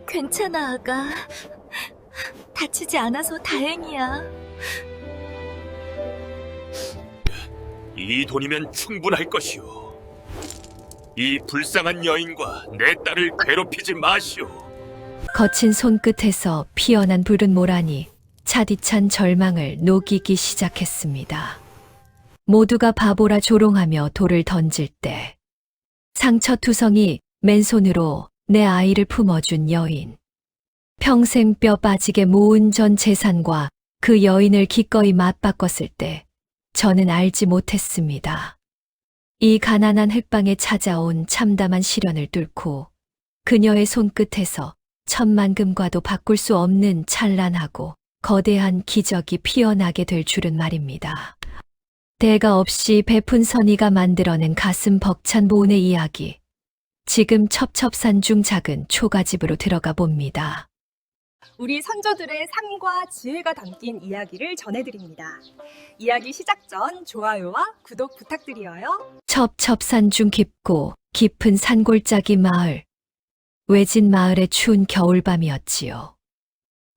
괜찮아, 아가. 다치지 않아서 다행이야. 이 돈이면 충분할 것이오. 이 불쌍한 여인과 내 딸을 괴롭히지 마시오. 거친 손끝에서 피어난 불은 모란이 차디찬 절망을 녹이기 시작했습니다. 모두가 바보라 조롱하며 돌을 던질 때 상처투성이 맨손으로 내 아이를 품어준 여인. 평생 뼈 빠지게 모은 전 재산과 그 여인을 기꺼이 맞바꿨을 때 저는 알지 못했습니다. 이 가난한 흙방에 찾아온 참담한 시련을 뚫고 그녀의 손끝에서 천만금과도 바꿀 수 없는 찬란하고 거대한 기적이 피어나게 될 줄은 말입니다. 대가 없이 베푼 선의가 만들어낸 가슴 벅찬 보은의 이야기. 지금 첩첩산 중 작은 초가집으로 들어가 봅니다. 우리 선조들의 삶과 지혜가 담긴 이야기를 전해드립니다. 이야기 시작 전 좋아요와 구독 부탁드려요. 첩첩산 중 깊고 깊은 산골짜기 마을. 외진 마을의 추운 겨울밤이었지요.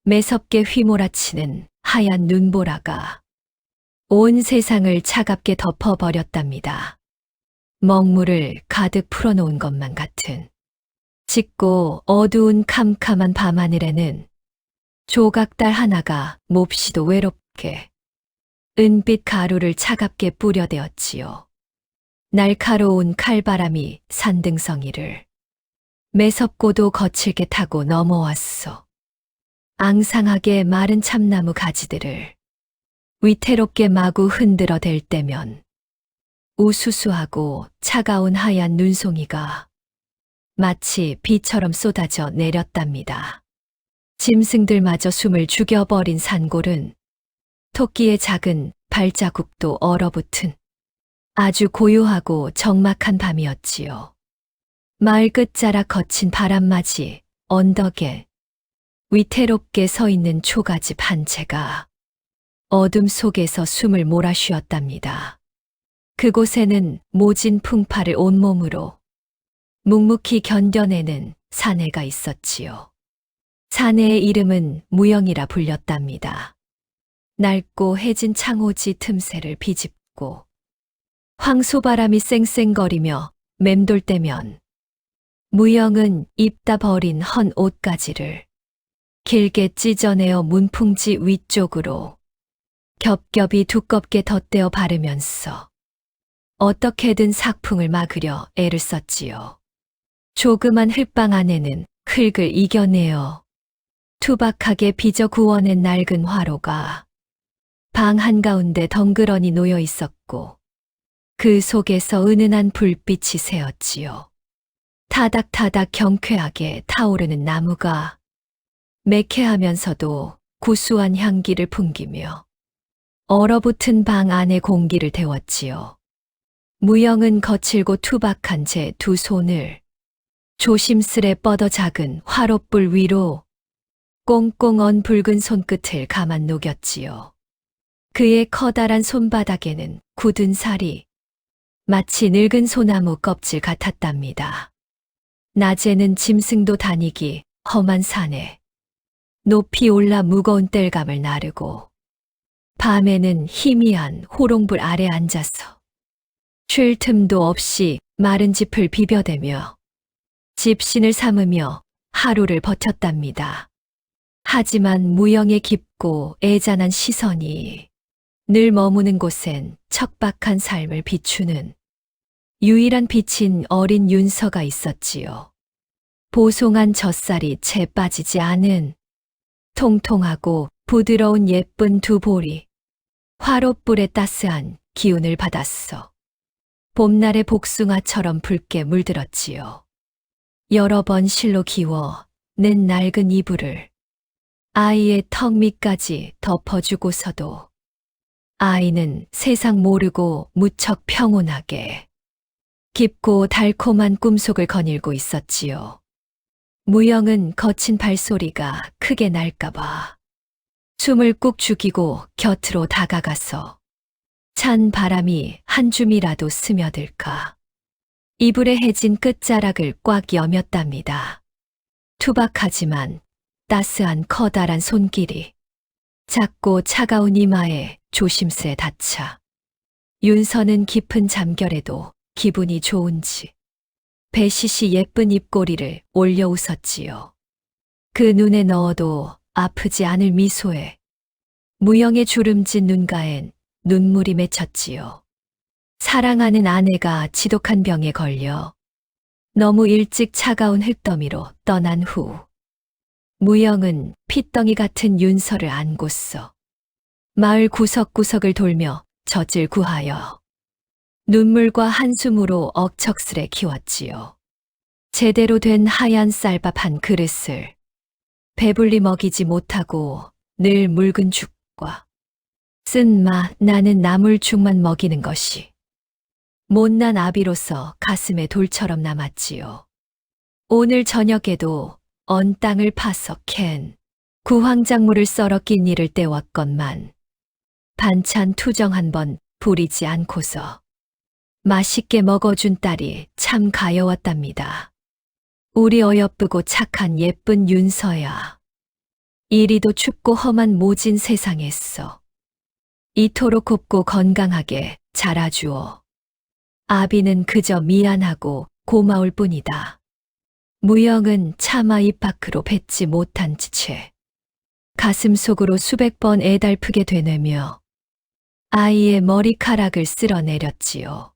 매섭게 휘몰아치는 하얀 눈보라가 온 세상을 차갑게 덮어버렸답니다. 먹물을 가득 풀어놓은 것만 같은 짙고 어두운 캄캄한 밤하늘에는 조각달 하나가 몹시도 외롭게 은빛 가루를 차갑게 뿌려대었지요. 날카로운 칼바람이 산등성이를 매섭고도 거칠게 타고 넘어왔어. 앙상하게 마른 참나무 가지들을 위태롭게 마구 흔들어 댈 때면 우수수하고 차가운 하얀 눈송이가 마치 비처럼 쏟아져 내렸답니다. 짐승들마저 숨을 죽여버린 산골은 토끼의 작은 발자국도 얼어붙은 아주 고요하고 적막한 밤이었지요. 마을 끝자락 거친 바람맞이 언덕에 위태롭게 서 있는 초가집 한 채가 어둠 속에서 숨을 몰아쉬었답니다. 그곳에는 모진 풍파를 온몸으로 묵묵히 견뎌내는 사내가 있었지요. 사내의 이름은 무영이라 불렸답니다. 낡고 해진 창호지 틈새를 비집고 황소바람이 쌩쌩거리며 맴돌 때면 무영은 입다 버린 헌 옷가지를 길게 찢어내어 문풍지 위쪽으로 겹겹이 두껍게 덧대어 바르면서 어떻게든 삭풍을 막으려 애를 썼지요. 조그만 흙방 안에는 흙을 이겨내어 투박하게 빚어 구워낸 낡은 화로가 방 한가운데 덩그러니 놓여 있었고 그 속에서 은은한 불빛이 새었지요. 타닥타닥 경쾌하게 타오르는 나무가 매캐하면서도 구수한 향기를 풍기며 얼어붙은 방 안의 공기를 데웠지요. 무영은 거칠고 투박한 제 두 손을 조심스레 뻗어 작은 화롯불 위로 꽁꽁 언 붉은 손끝을 가만 녹였지요. 그의 커다란 손바닥에는 굳은 살이 마치 늙은 소나무 껍질 같았답니다. 낮에는 짐승도 다니기 험한 산에 높이 올라 무거운 땔감을 나르고 밤에는 희미한 호롱불 아래 앉아서 쉴 틈도 없이 마른 짚을 비벼대며 집신을 삼으며 하루를 버텼답니다. 하지만 무영의 깊고 애잔한 시선이 늘 머무는 곳엔 척박한 삶을 비추는 유일한 빛인 어린 윤서가 있었지요. 보송한 젖살이 채 빠지지 않은 통통하고 부드러운 예쁜 두 볼이 화롯불의 따스한 기운을 받았어. 봄날의 복숭아처럼 붉게 물들었지요. 여러 번 실로 기워 낸 낡은 이불을 아이의 턱 밑까지 덮어주고서도 아이는 세상 모르고 무척 평온하게 깊고 달콤한 꿈속을 거닐고 있었지요. 무영은 거친 발소리가 크게 날까봐 숨을 꾹 죽이고 곁으로 다가가서 찬 바람이 한 줌이라도 스며들까 이불의 해진 끝자락을 꽉 여몄답니다. 투박하지만 따스한 커다란 손길이 작고 차가운 이마에 조심스레 닿자 윤서는 깊은 잠결에도 기분이 좋은지 배시시 예쁜 입꼬리를 올려 웃었지요. 그 눈에 넣어도 아프지 않을 미소에 무영의 주름진 눈가엔 눈물이 맺혔지요. 사랑하는 아내가 지독한 병에 걸려 너무 일찍 차가운 흙더미로 떠난 후 무영은 핏덩이 같은 윤서를 안고서 마을 구석구석을 돌며 젖을 구하여 눈물과 한숨으로 억척스레 키웠지요. 제대로 된 하얀 쌀밥 한 그릇을 배불리 먹이지 못하고 늘 묽은 죽과 쓴맛 나는 나물죽만 먹이는 것이 못난 아비로서 가슴에 돌처럼 남았지요. 오늘 저녁에도 언 땅을 파서 캔 구황작물을 썰어 낀니를 때웠건만 반찬 투정 한 번 부리지 않고서 맛있게 먹어준 딸이 참 가여웠답니다. 우리 어여쁘고 착한 예쁜 윤서야. 이리도 춥고 험한 모진 세상에서 이토록 곱고 건강하게 자라주어. 아비는 그저 미안하고 고마울 뿐이다. 무영은 차마 입 밖으로 뱉지 못한 채 가슴 속으로 수백 번 애달프게 되뇌며 아이의 머리카락을 쓸어내렸지요.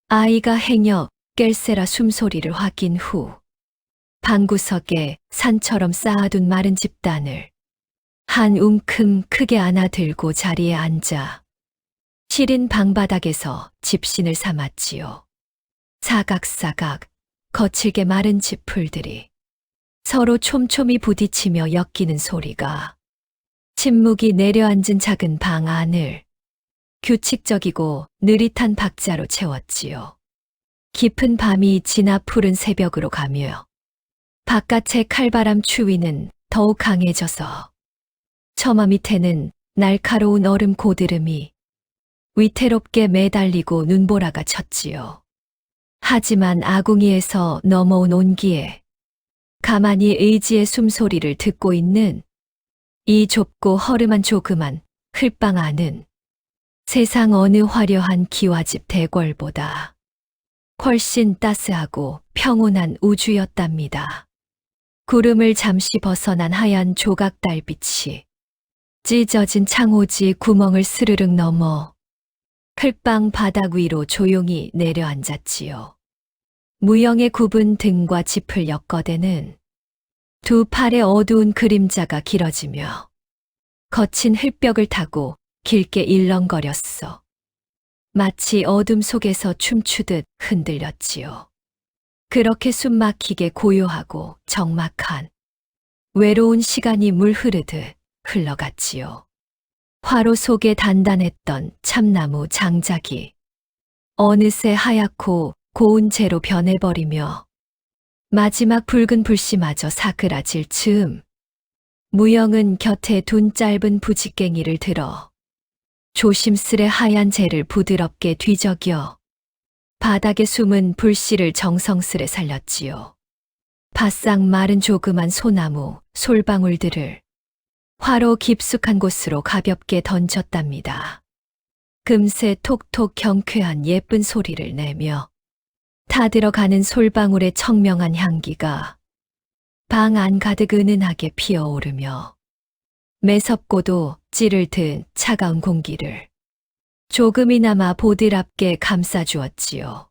아이가 행여 깰세라 숨소리를 확인 후 방구석에 산처럼 쌓아둔 마른 집단을 한 움큼 크게 안아들고 자리에 앉아 시린 방바닥에서 집신을 삼았지요. 사각사각 거칠게 마른 지풀들이 서로 촘촘히 부딪히며 엮이는 소리가 침묵이 내려앉은 작은 방 안을 규칙적이고 느릿한 박자로 채웠지요. 깊은 밤이 지나 푸른 새벽으로 가며 바깥의 칼바람 추위는 더욱 강해져서 처마 밑에는 날카로운 얼음 고드름이 위태롭게 매달리고 눈보라가 쳤지요. 하지만 아궁이에서 넘어온 온기에 가만히 의지의 숨소리를 듣고 있는 이 좁고 허름한 조그만 흘방 안은 세상 어느 화려한 기와집 대궐보다 훨씬 따스하고 평온한 우주였답니다. 구름을 잠시 벗어난 하얀 조각 달빛이 찢어진 창호지 구멍을 스르륵 넘어 클방 바닥 위로 조용히 내려앉았지요. 무영의 굽은 등과 짚을 엮어대는 두 팔의 어두운 그림자가 길어지며 거친 흙벽을 타고 길게 일렁거렸어. 마치 어둠 속에서 춤추듯 흔들렸지요. 그렇게 숨막히게 고요하고 적막한 외로운 시간이 물 흐르듯 흘러갔지요. 화로 속에 단단했던 참나무 장작이 어느새 하얗고 고운 재로 변해버리며 마지막 붉은 불씨마저 사그라질 즈음 무영은 곁에 둔 짧은 부직갱이를 들어 조심스레 하얀 재를 부드럽게 뒤적여 바닥에 숨은 불씨를 정성스레 살렸지요. 바싹 마른 조그만 소나무, 솔방울들을 화로 깊숙한 곳으로 가볍게 던졌답니다. 금세 톡톡 경쾌한 예쁜 소리를 내며 타들어가는 솔방울의 청명한 향기가 방 안 가득 은은하게 피어오르며 매섭고도 찌를 든 차가운 공기를 조금이나마 보드랍게 감싸주었지요.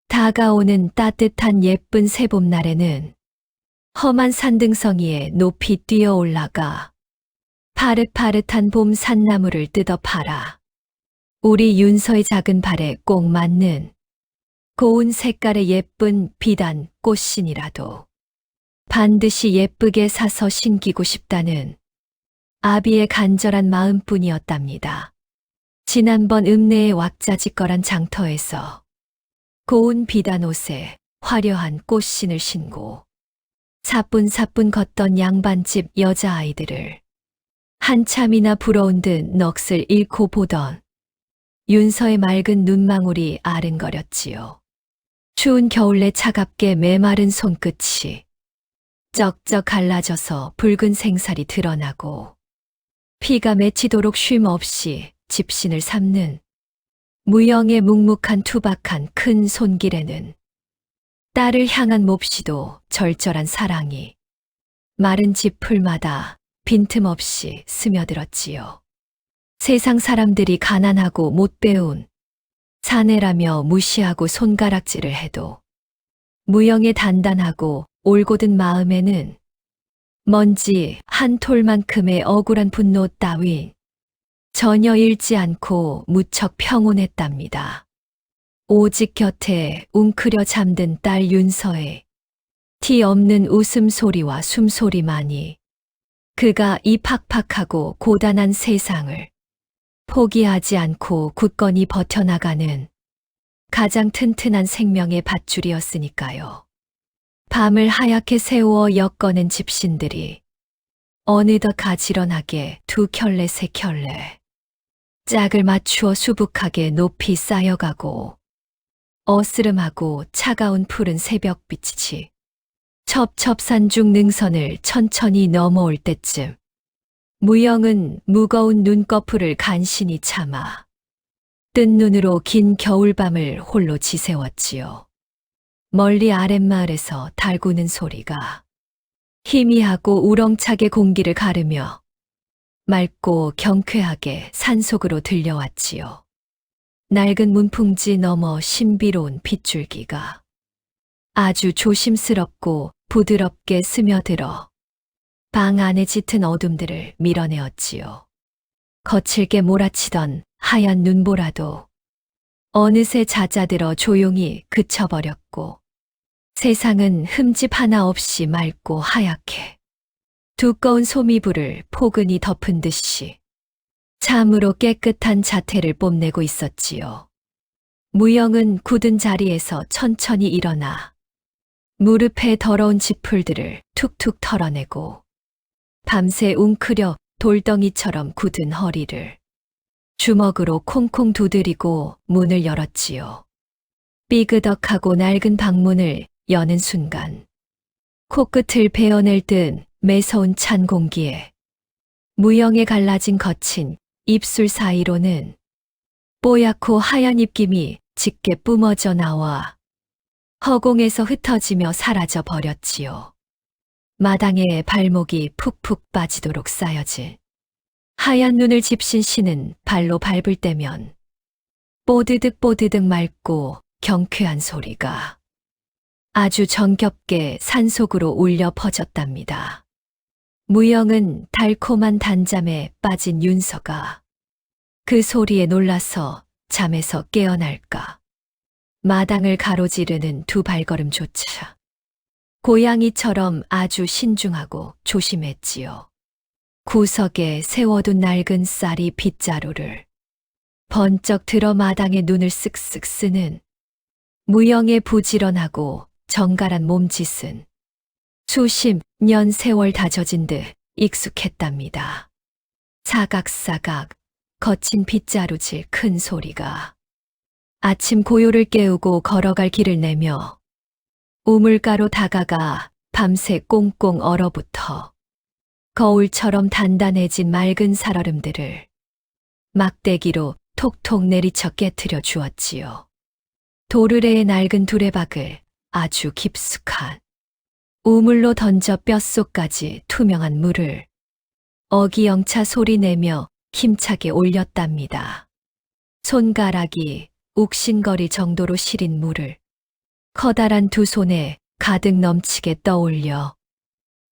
다가오는 따뜻한 예쁜 새봄날에는 험한 산등성이에 높이 뛰어 올라가 파릇파릇한 봄 산나물을 뜯어 팔아 우리 윤서의 작은 발에 꼭 맞는 고운 색깔의 예쁜 비단 꽃신이라도 반드시 예쁘게 사서 신기고 싶다는 아비의 간절한 마음뿐이었답니다. 지난번 읍내의 왁자지껄한 장터에서 고운 비단 옷에 화려한 꽃신을 신고 사뿐사뿐 걷던 양반집 여자아이들을 한참이나 부러운 듯 넋을 잃고 보던 윤서의 맑은 눈망울이 아른거렸지요. 추운 겨울에 차갑게 메마른 손끝이 쩍쩍 갈라져서 붉은 생살이 드러나고 피가 맺히도록 쉼 없이 집신을 삼는 무영의 묵묵한 투박한 큰 손길에는 딸을 향한 몹시도 절절한 사랑이 마른 지풀마다 빈틈없이 스며들었지요. 세상 사람들이 가난하고 못 배운 사내라며 무시하고 손가락질을 해도 무영의 단단하고 올곧은 마음에는 먼지 한 톨만큼의 억울한 분노 따윈 전혀 잃지 않고 무척 평온했답니다. 오직 곁에 웅크려 잠든 딸 윤서의 티 없는 웃음소리와 숨소리만이 그가 이 팍팍하고 고단한 세상을 포기하지 않고 굳건히 버텨나가는 가장 튼튼한 생명의 밧줄이었으니까요. 밤을 하얗게 세워 엮어낸 집신들이 어느덧 가지런하게 두 켤레 세 켤레 짝을 맞추어 수북하게 높이 쌓여가고 어스름하고 차가운 푸른 새벽빛이 첩첩산중 능선을 천천히 넘어올 때쯤 무영은 무거운 눈꺼풀을 간신히 참아 뜬 눈으로 긴 겨울밤을 홀로 지새웠지요. 멀리 아랫마을에서 달구는 소리가 희미하고 우렁차게 공기를 가르며 맑고 경쾌하게 산속으로 들려왔지요. 낡은 문풍지 너머 신비로운 빗줄기가 아주 조심스럽고 부드럽게 스며들어 방 안에 짙은 어둠들을 밀어내었지요. 거칠게 몰아치던 하얀 눈보라도 어느새 잦아들어 조용히 그쳐버렸고 세상은 흠집 하나 없이 맑고 하얗게 두꺼운 소미불을 포근히 덮은 듯이 참으로 깨끗한 자태를 뽐내고 있었지요. 무영은 굳은 자리에서 천천히 일어나 무릎에 더러운 지풀들을 툭툭 털어내고 밤새 웅크려 돌덩이처럼 굳은 허리를 주먹으로 콩콩 두드리고 문을 열었지요. 삐그덕하고 낡은 방문을 여는 순간 코끝을 베어낼 듯 매서운 찬 공기에 무영의 갈라진 거친 입술 사이로는 뽀얗고 하얀 입김이 짙게 뿜어져 나와 허공에서 흩어지며 사라져 버렸지요. 마당에 발목이 푹푹 빠지도록 쌓여진 하얀 눈을 집신 씨는 발로 밟을 때면 뽀드득 뽀드득 맑고 경쾌한 소리가 아주 정겹게 산속으로 울려 퍼졌답니다. 무영은 달콤한 단잠에 빠진 윤서가 그 소리에 놀라서 잠에서 깨어날까 마당을 가로지르는 두 발걸음조차 고양이처럼 아주 신중하고 조심했지요. 구석에 세워둔 낡은 쌀이 빗자루를 번쩍 들어 마당에 눈을 쓱쓱 쓰는 무영의 부지런하고 정갈한 몸짓은 수십 년 세월 다져진 듯 익숙했답니다. 사각사각 거친 빗자루질 큰 소리가 아침 고요를 깨우고 걸어갈 길을 내며 우물가로 다가가 밤새 꽁꽁 얼어붙어 거울처럼 단단해진 맑은 살얼음들을 막대기로 톡톡 내리쳐 깨트려 주었지요. 도르래의 낡은 두레박을 아주 깊숙한 우물로 던져 뼛속까지 투명한 물을 어기영차 소리내며 힘차게 올렸답니다. 손가락이 욱신거릴 정도로 시린 물을 커다란 두 손에 가득 넘치게 떠올려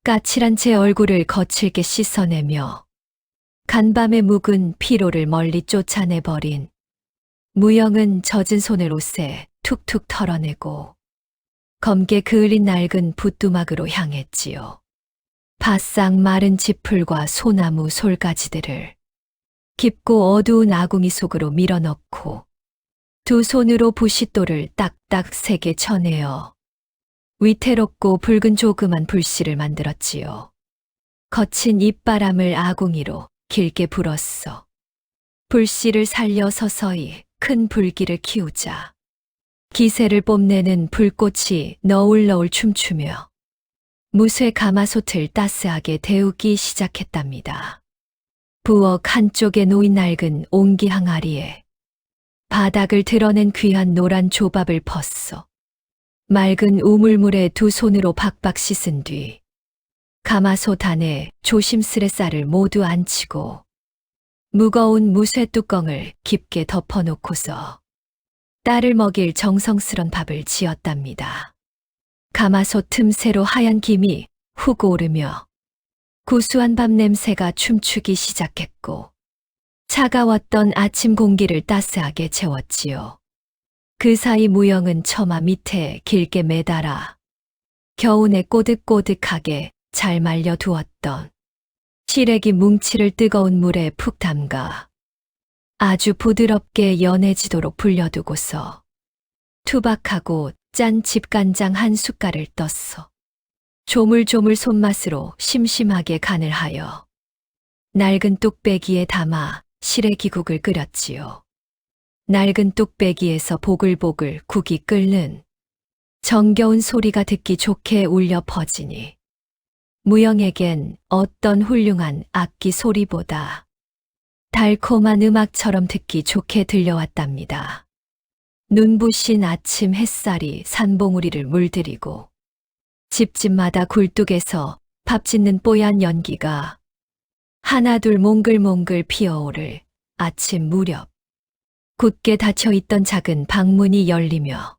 까칠한 제 얼굴을 거칠게 씻어내며 간밤의 묵은 피로를 멀리 쫓아내버린 무영은 젖은 손을 옷에 툭툭 털어내고 검게 그을린 낡은 붓두막으로 향했지요. 바싹 마른 지풀과 소나무 솔가지들을 깊고 어두운 아궁이 속으로 밀어넣고 두 손으로 부싯돌을 딱딱 세게 쳐내어 위태롭고 붉은 조그만 불씨를 만들었지요. 거친 입바람을 아궁이로 길게 불었어. 불씨를 살려 서서히 큰 불길을 키우자 기세를 뽐내는 불꽃이 너울너울 춤추며 무쇠 가마솥을 따스하게 데우기 시작했답니다. 부엌 한쪽에 놓인 낡은 옹기 항아리에 바닥을 드러낸 귀한 노란 조밥을 벗어 맑은 우물물에 두 손으로 박박 씻은 뒤 가마솥 안에 조심스레 쌀을 모두 앉히고 무거운 무쇠 뚜껑을 깊게 덮어놓고서 딸을 먹일 정성스런 밥을 지었답니다. 가마솥 틈새로 하얀 김이 훅 오르며 구수한 밥 냄새가 춤추기 시작했고 차가웠던 아침 공기를 따스하게 채웠지요. 그 사이 무영은 처마 밑에 길게 매달아 겨우내 꼬득꼬득하게 잘 말려 두었던 시래기 뭉치를 뜨거운 물에 푹 담가 아주 부드럽게 연해지도록 불려두고서 투박하고 짠 집간장 한 숟갈을 떴어. 조물조물 손맛으로 심심하게 간을 하여 낡은 뚝배기에 담아 시래기국을 끓였지요. 낡은 뚝배기에서 보글보글 국이 끓는 정겨운 소리가 듣기 좋게 울려 퍼지니 무영에겐 어떤 훌륭한 악기 소리보다 달콤한 음악처럼 듣기 좋게 들려왔답니다. 눈부신 아침 햇살이 산봉우리를 물들이고 집집마다 굴뚝에서 밥 짓는 뽀얀 연기가 하나둘 몽글몽글 피어오를 아침 무렵 굳게 닫혀있던 작은 방문이 열리며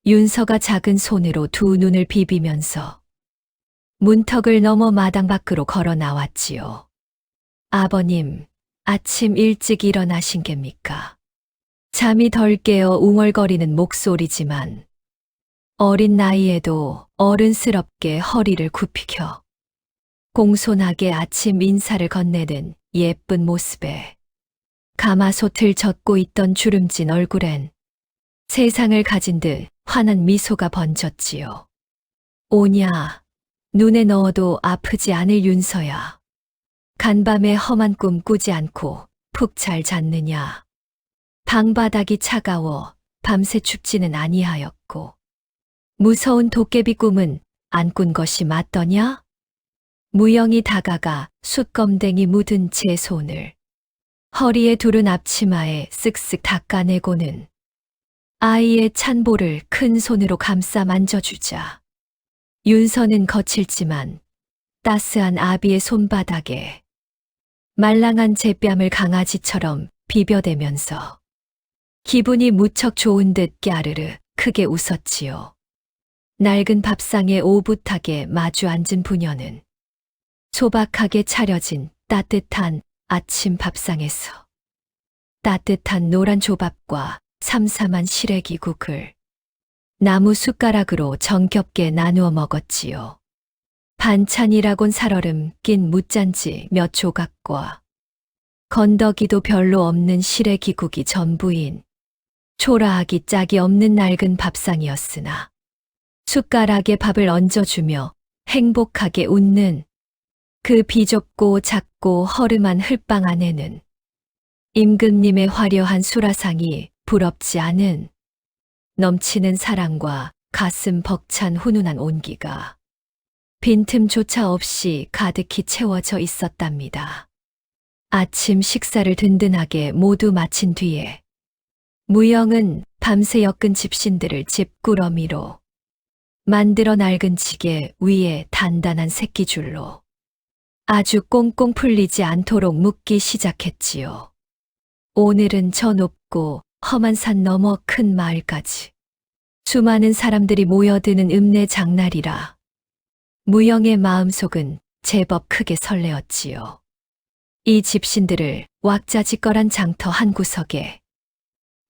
윤서가 작은 손으로 두 눈을 비비면서 문턱을 넘어 마당 밖으로 걸어 나왔지요. 아버님, 아침 일찍 일어나신 geb니까? 잠이 덜 깨어 웅얼거리는 목소리지만 어린 나이에도 어른스럽게 허리를 굽히켜 공손하게 아침 인사를 건네는 예쁜 모습에 가마솥을 젓고 있던 주름진 얼굴엔 세상을 가진 듯 환한 미소가 번졌지요. 오냐, 눈에 넣어도 아프지 않을 윤서야. 간밤에 험한 꿈 꾸지 않고 푹 잘 잤느냐. 방바닥이 차가워 밤새 춥지는 아니하였고 무서운 도깨비 꿈은 안 꾼 것이 맞더냐? 무영이 다가가 숯검댕이 묻은 제 손을 허리에 두른 앞치마에 쓱쓱 닦아내고는 아이의 찬 볼을 큰 손으로 감싸 만져주자 윤서는 거칠지만 따스한 아비의 손바닥에 말랑한 제 뺨을 강아지처럼 비벼대면서 기분이 무척 좋은 듯 깨르르 크게 웃었지요. 낡은 밥상에 오붓하게 마주 앉은 부녀는 소박하게 차려진 따뜻한 아침 밥상에서 따뜻한 노란 조밥과 삼삼한 시래기국을 나무 숟가락으로 정겹게 나누어 먹었지요. 반찬이라곤 살얼음 낀 무짠지 몇 조각과 건더기도 별로 없는 시래기국이 전부인 초라하기 짝이 없는 낡은 밥상이었으나 숟가락에 밥을 얹어주며 행복하게 웃는 그 비좁고 작고 허름한 흙방 안에는 임금님의 화려한 수라상이 부럽지 않은 넘치는 사랑과 가슴 벅찬 훈훈한 온기가 빈틈조차 없이 가득히 채워져 있었답니다. 아침 식사를 든든하게 모두 마친 뒤에 무영은 밤새 엮은 집신들을 집꾸러미로 만들어 낡은 지게 위에 단단한 새끼줄로 아주 꽁꽁 풀리지 않도록 묶기 시작했지요. 오늘은 저 높고 험한 산 너머 큰 마을까지 수많은 사람들이 모여드는 읍내 장날이라 무영의 마음속은 제법 크게 설레었지요. 이 집신들을 왁자지껄한 장터 한 구석에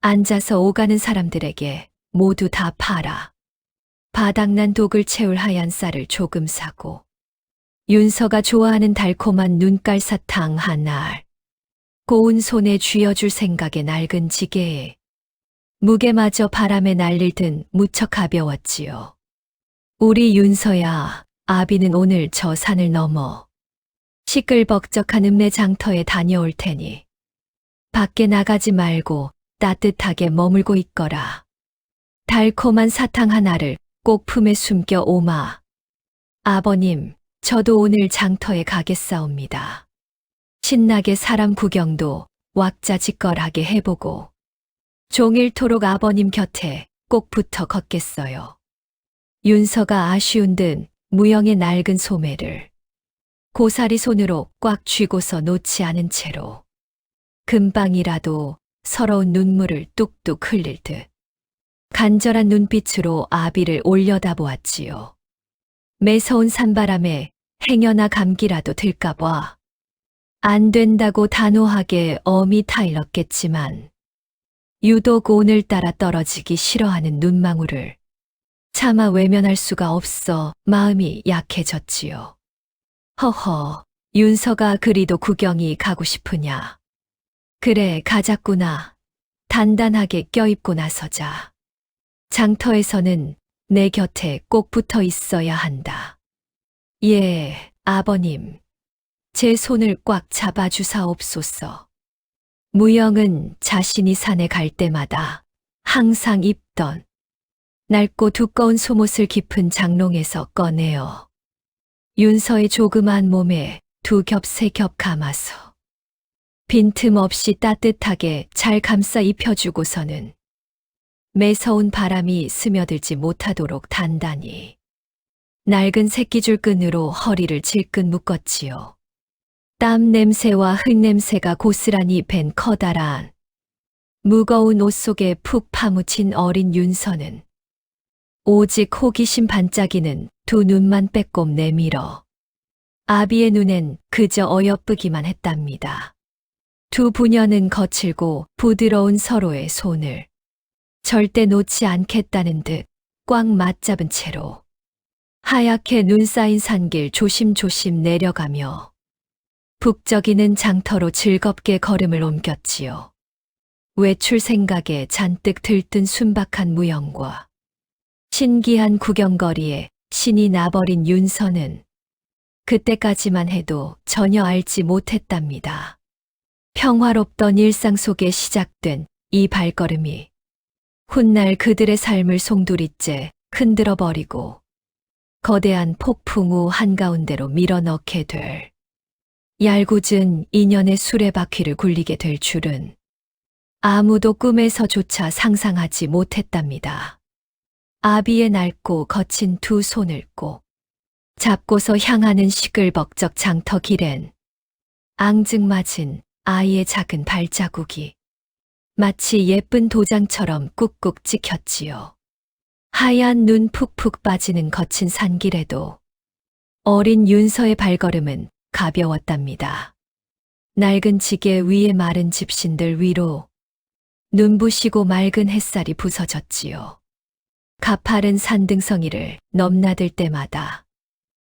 앉아서 오가는 사람들에게 모두 다 팔아 바닥난 독을 채울 하얀 쌀을 조금 사고 윤서가 좋아하는 달콤한 눈깔 사탕 한 알, 고운 손에 쥐어줄 생각에 낡은 지게에 무게마저 바람에 날리듯 무척 가벼웠지요. 우리 윤서야, 아비는 오늘 저 산을 넘어 시끌벅적한 읍내 장터에 다녀올 테니 밖에 나가지 말고 따뜻하게 머물고 있거라. 달콤한 사탕 하나를 꼭 품에 숨겨 오마. 아버님, 저도 오늘 장터에 가겠사옵니다. 신나게 사람 구경도 왁자지껄하게 해보고 종일토록 아버님 곁에 꼭 붙어 걷겠어요. 윤서가 아쉬운 듯 무영의 낡은 소매를 고사리 손으로 꽉 쥐고서 놓지 않은 채로 금방이라도 서러운 눈물을 뚝뚝 흘릴 듯 간절한 눈빛으로 아비를 올려다보았지요. 매서운 산바람에 행여나 감기라도 들까봐 안 된다고 단호하게 엄히 타일렀겠지만 유독 오늘따라 떨어지기 싫어하는 눈망울을 차마 외면할 수가 없어 마음이 약해졌지요. 허허, 윤서가 그리도 구경이 가고 싶으냐. 그래, 가자꾸나. 단단하게 껴입고 나서자. 장터에서는 내 곁에 꼭 붙어 있어야 한다. 예, 아버님. 제 손을 꽉 잡아주사옵소서. 무영은 자신이 산에 갈 때마다 항상 입던 낡고 두꺼운 속옷을 깊은 장롱에서 꺼내어 윤서의 조그만 몸에 두 겹 세 겹 감아서 빈틈없이 따뜻하게 잘 감싸 입혀주고서는 매서운 바람이 스며들지 못하도록 단단히 낡은 새끼줄 끈으로 허리를 질끈 묶었지요. 땀 냄새와 흙 냄새가 고스란히 밴 커다란 무거운 옷 속에 푹 파묻힌 어린 윤서는 오직 호기심 반짝이는 두 눈만 빼꼼 내밀어 아비의 눈엔 그저 어여쁘기만 했답니다. 두 부녀는 거칠고 부드러운 서로의 손을 절대 놓지 않겠다는 듯 꽉 맞잡은 채로 하얗게 눈 쌓인 산길 조심조심 내려가며 북적이는 장터로 즐겁게 걸음을 옮겼지요. 외출 생각에 잔뜩 들뜬 순박한 무영과 신기한 구경거리에 신이 나버린 윤서는 그때까지만 해도 전혀 알지 못했답니다. 평화롭던 일상 속에 시작된 이 발걸음이 훗날 그들의 삶을 송두리째 흔들어 버리고 거대한 폭풍우 한가운데로 밀어넣게 될 얄궂은 인연의 수레바퀴를 굴리게 될 줄은 아무도 꿈에서조차 상상하지 못했답니다. 아비의 낡고 거친 두 손을 꼭 잡고서 향하는 시끌벅적 장터 길엔 앙증맞은 아이의 작은 발자국이 마치 예쁜 도장처럼 꾹꾹 찍혔지요. 하얀 눈 푹푹 빠지는 거친 산길에도 어린 윤서의 발걸음은 가벼웠답니다. 낡은 지게 위에 마른 집신들 위로 눈부시고 맑은 햇살이 부서졌지요. 가파른 산등성이를 넘나들 때마다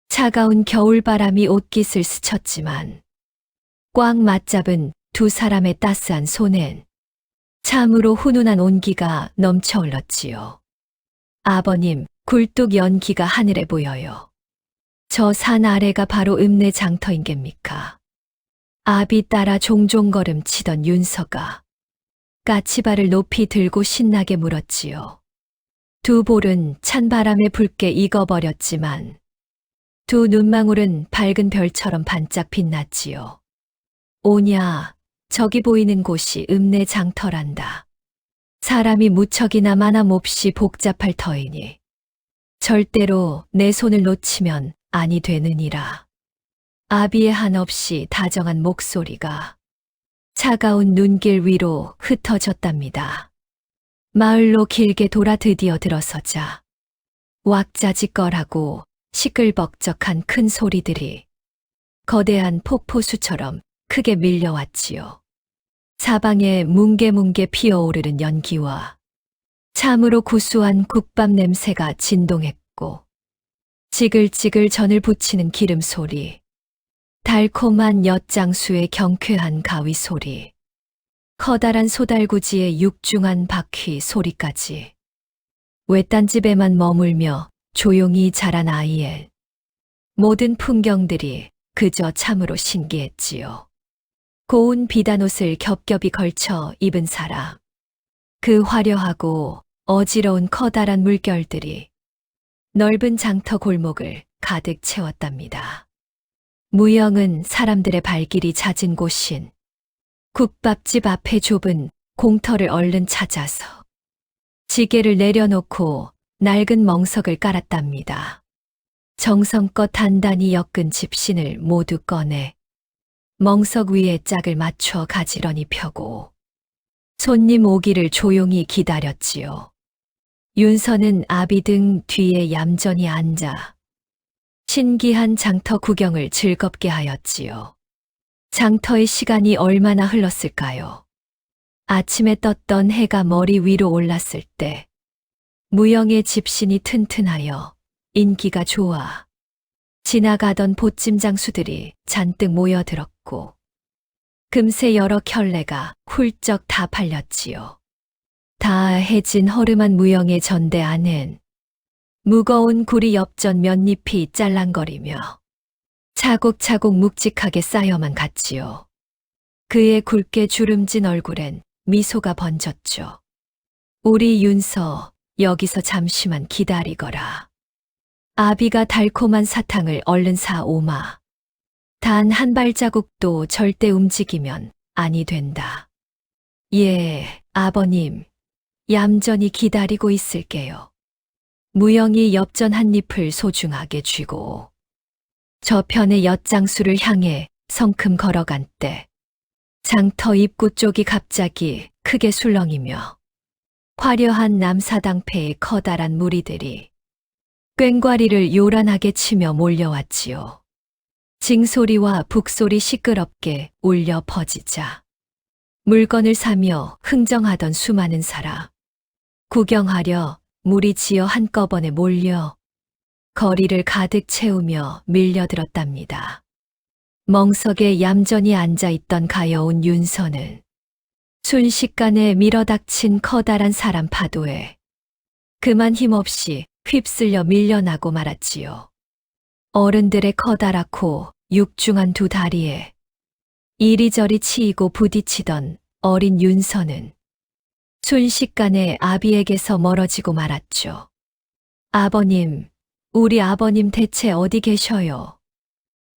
차가운 겨울바람이 옷깃을 스쳤지만 꽉 맞잡은 두 사람의 따스한 손엔 참으로 훈훈한 온기가 넘쳐 흘렀지요. 아버님, 굴뚝 연기가 하늘에 보여요. 저 산 아래가 바로 읍내 장터인 geb니까? 아비 따라 종종 걸음 치던 윤서가 까치발을 높이 들고 신나게 물었지요. 두 볼은 찬바람에 붉게 익어버렸지만 두 눈망울은 밝은 별처럼 반짝 빛났지요. 오냐, 저기 보이는 곳이 읍내 장터란다. 사람이 무척이나 많아 몹시 복잡할 터이니 절대로 내 손을 놓치면 아니 되느니라. 아비의 한없이 다정한 목소리가 차가운 눈길 위로 흩어졌답니다. 마을로 길게 돌아 드디어 들어서자 왁자지껄하고 시끌벅적한 큰 소리들이 거대한 폭포수처럼 크게 밀려왔지요. 사방에 뭉게뭉게 피어오르는 연기와 참으로 구수한 국밥 냄새가 진동했고 지글지글 전을 부치는 기름 소리, 달콤한 엿장수의 경쾌한 가위 소리, 커다란 소달구지의 육중한 바퀴 소리까지 외딴 집에만 머물며 조용히 자란 아이의 모든 풍경들이 그저 참으로 신기했지요. 고운 비단옷을 겹겹이 걸쳐 입은 사람, 그 화려하고 어지러운 커다란 물결들이 넓은 장터 골목을 가득 채웠답니다. 무영은 사람들의 발길이 잦은 곳인 국밥집 앞에 좁은 공터를 얼른 찾아서 지게를 내려놓고 낡은 멍석을 깔았답니다. 정성껏 단단히 엮은 집신을 모두 꺼내 멍석 위에 짝을 맞춰 가지런히 펴고 손님 오기를 조용히 기다렸지요. 윤서는 아비 등 뒤에 얌전히 앉아 신기한 장터 구경을 즐겁게 하였지요. 장터의 시간이 얼마나 흘렀을까요? 아침에 떴던 해가 머리 위로 올랐을 때 무영의 집신이 튼튼하여 인기가 좋아 지나가던 보찜 장수들이 잔뜩 모여들었고 금세 여러 켤레가 훌쩍 다 팔렸지요. 다 해진 허름한 무영의 전대 안엔 무거운 구리 엽전 몇 잎이 짤랑거리며 차곡차곡 묵직하게 쌓여만 갔지요. 그의 굵게 주름진 얼굴엔 미소가 번졌죠. 우리 윤서, 여기서 잠시만 기다리거라. 아비가 달콤한 사탕을 얼른 사오마. 단 한 발자국도 절대 움직이면 아니 된다. 예, 아버님. 얌전히 기다리고 있을게요. 무영이 엽전 한 잎을 소중하게 쥐고 저편의 엿장수를 향해 성큼 걸어간 때 장터 입구 쪽이 갑자기 크게 술렁이며 화려한 남사당패의 커다란 무리들이 꽹과리를 요란하게 치며 몰려왔지요. 징소리와 북소리 시끄럽게 울려 퍼지자 물건을 사며 흥정하던 수많은 사람, 구경하려 무리지어 한꺼번에 몰려 거리를 가득 채우며 밀려들었답니다. 멍석에 얌전히 앉아있던 가여운 윤서는 순식간에 밀어닥친 커다란 사람 파도에 그만 힘없이 휩쓸려 밀려나고 말았지요. 어른들의 커다랗고 육중한 두 다리에 이리저리 치이고 부딪히던 어린 윤서는 순식간에 아비에게서 멀어지고 말았죠. 아버님, 우리 아버님 대체 어디 계셔요?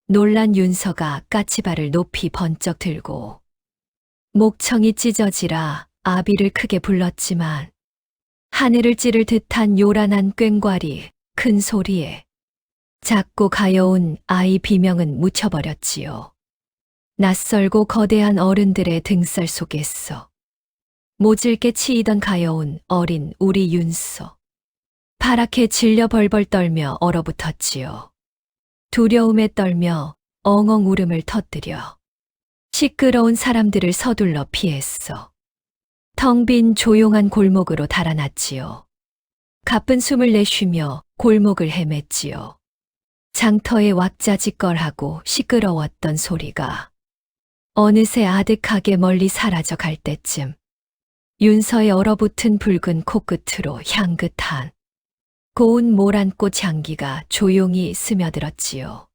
놀란 윤서가 까치발을 높이 번쩍 들고 목청이 찢어지라 아비를 크게 불렀지만 하늘을 찌를 듯한 요란한 꽹과리 큰 소리에 작고 가여운 아이 비명은 묻혀버렸지요. 낯설고 거대한 어른들의 등살 속에서 모질게 치이던 가여운 어린 우리 윤서. 파랗게 질려 벌벌 떨며 얼어붙었지요. 두려움에 떨며 엉엉 울음을 터뜨려 시끄러운 사람들을 서둘러 피했어. 텅 빈 조용한 골목으로 달아났지요. 가쁜 숨을 내쉬며 골목을 헤맸지요. 장터에 왁자지껄하고 시끄러웠던 소리가 어느새 아득하게 멀리 사라져 갈 때쯤 윤서의 얼어붙은 붉은 코끝으로 향긋한 고운 모란꽃 향기가 조용히 스며들었지요.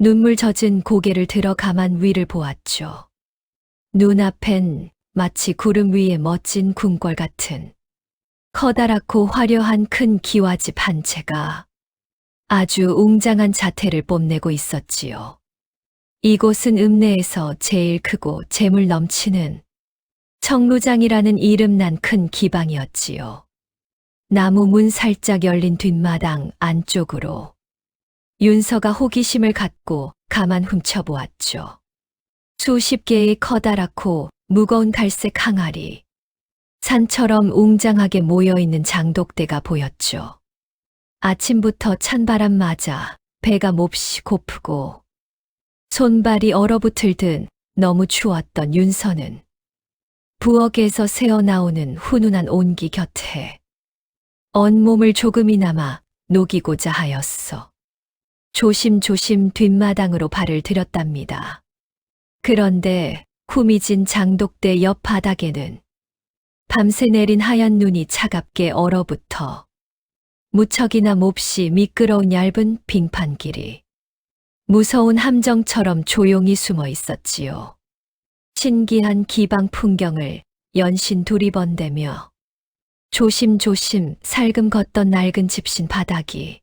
눈물 젖은 고개를 들어 가만 위를 보았죠. 눈앞엔 마치 구름 위에 멋진 궁궐 같은 커다랗고 화려한 큰 기와집 한 채가 아주 웅장한 자태를 뽐내고 있었지요. 이곳은 읍내에서 제일 크고 재물 넘치는 청루장이라는 이름난 큰 기방이었지요. 나무 문 살짝 열린 뒷마당 안쪽으로 윤서가 호기심을 갖고 가만 훔쳐보았죠. 수십 개의 커다랗고 무거운 갈색 항아리, 산처럼 웅장하게 모여있는 장독대가 보였죠. 아침부터 찬바람 맞아 배가 몹시 고프고 손발이 얼어붙을 듯 너무 추웠던 윤서는 부엌에서 새어나오는 훈훈한 온기 곁에 온몸을 조금이나마 녹이고자 하였어. 조심조심 뒷마당으로 발을 들였답니다. 그런데 후미진 장독대 옆 바닥에는 밤새 내린 하얀 눈이 차갑게 얼어붙어 무척이나 몹시 미끄러운 얇은 빙판길이 무서운 함정처럼 조용히 숨어 있었지요. 신기한 기방 풍경을 연신 두리번대며 조심조심 살금 걷던 낡은 집신 바닥이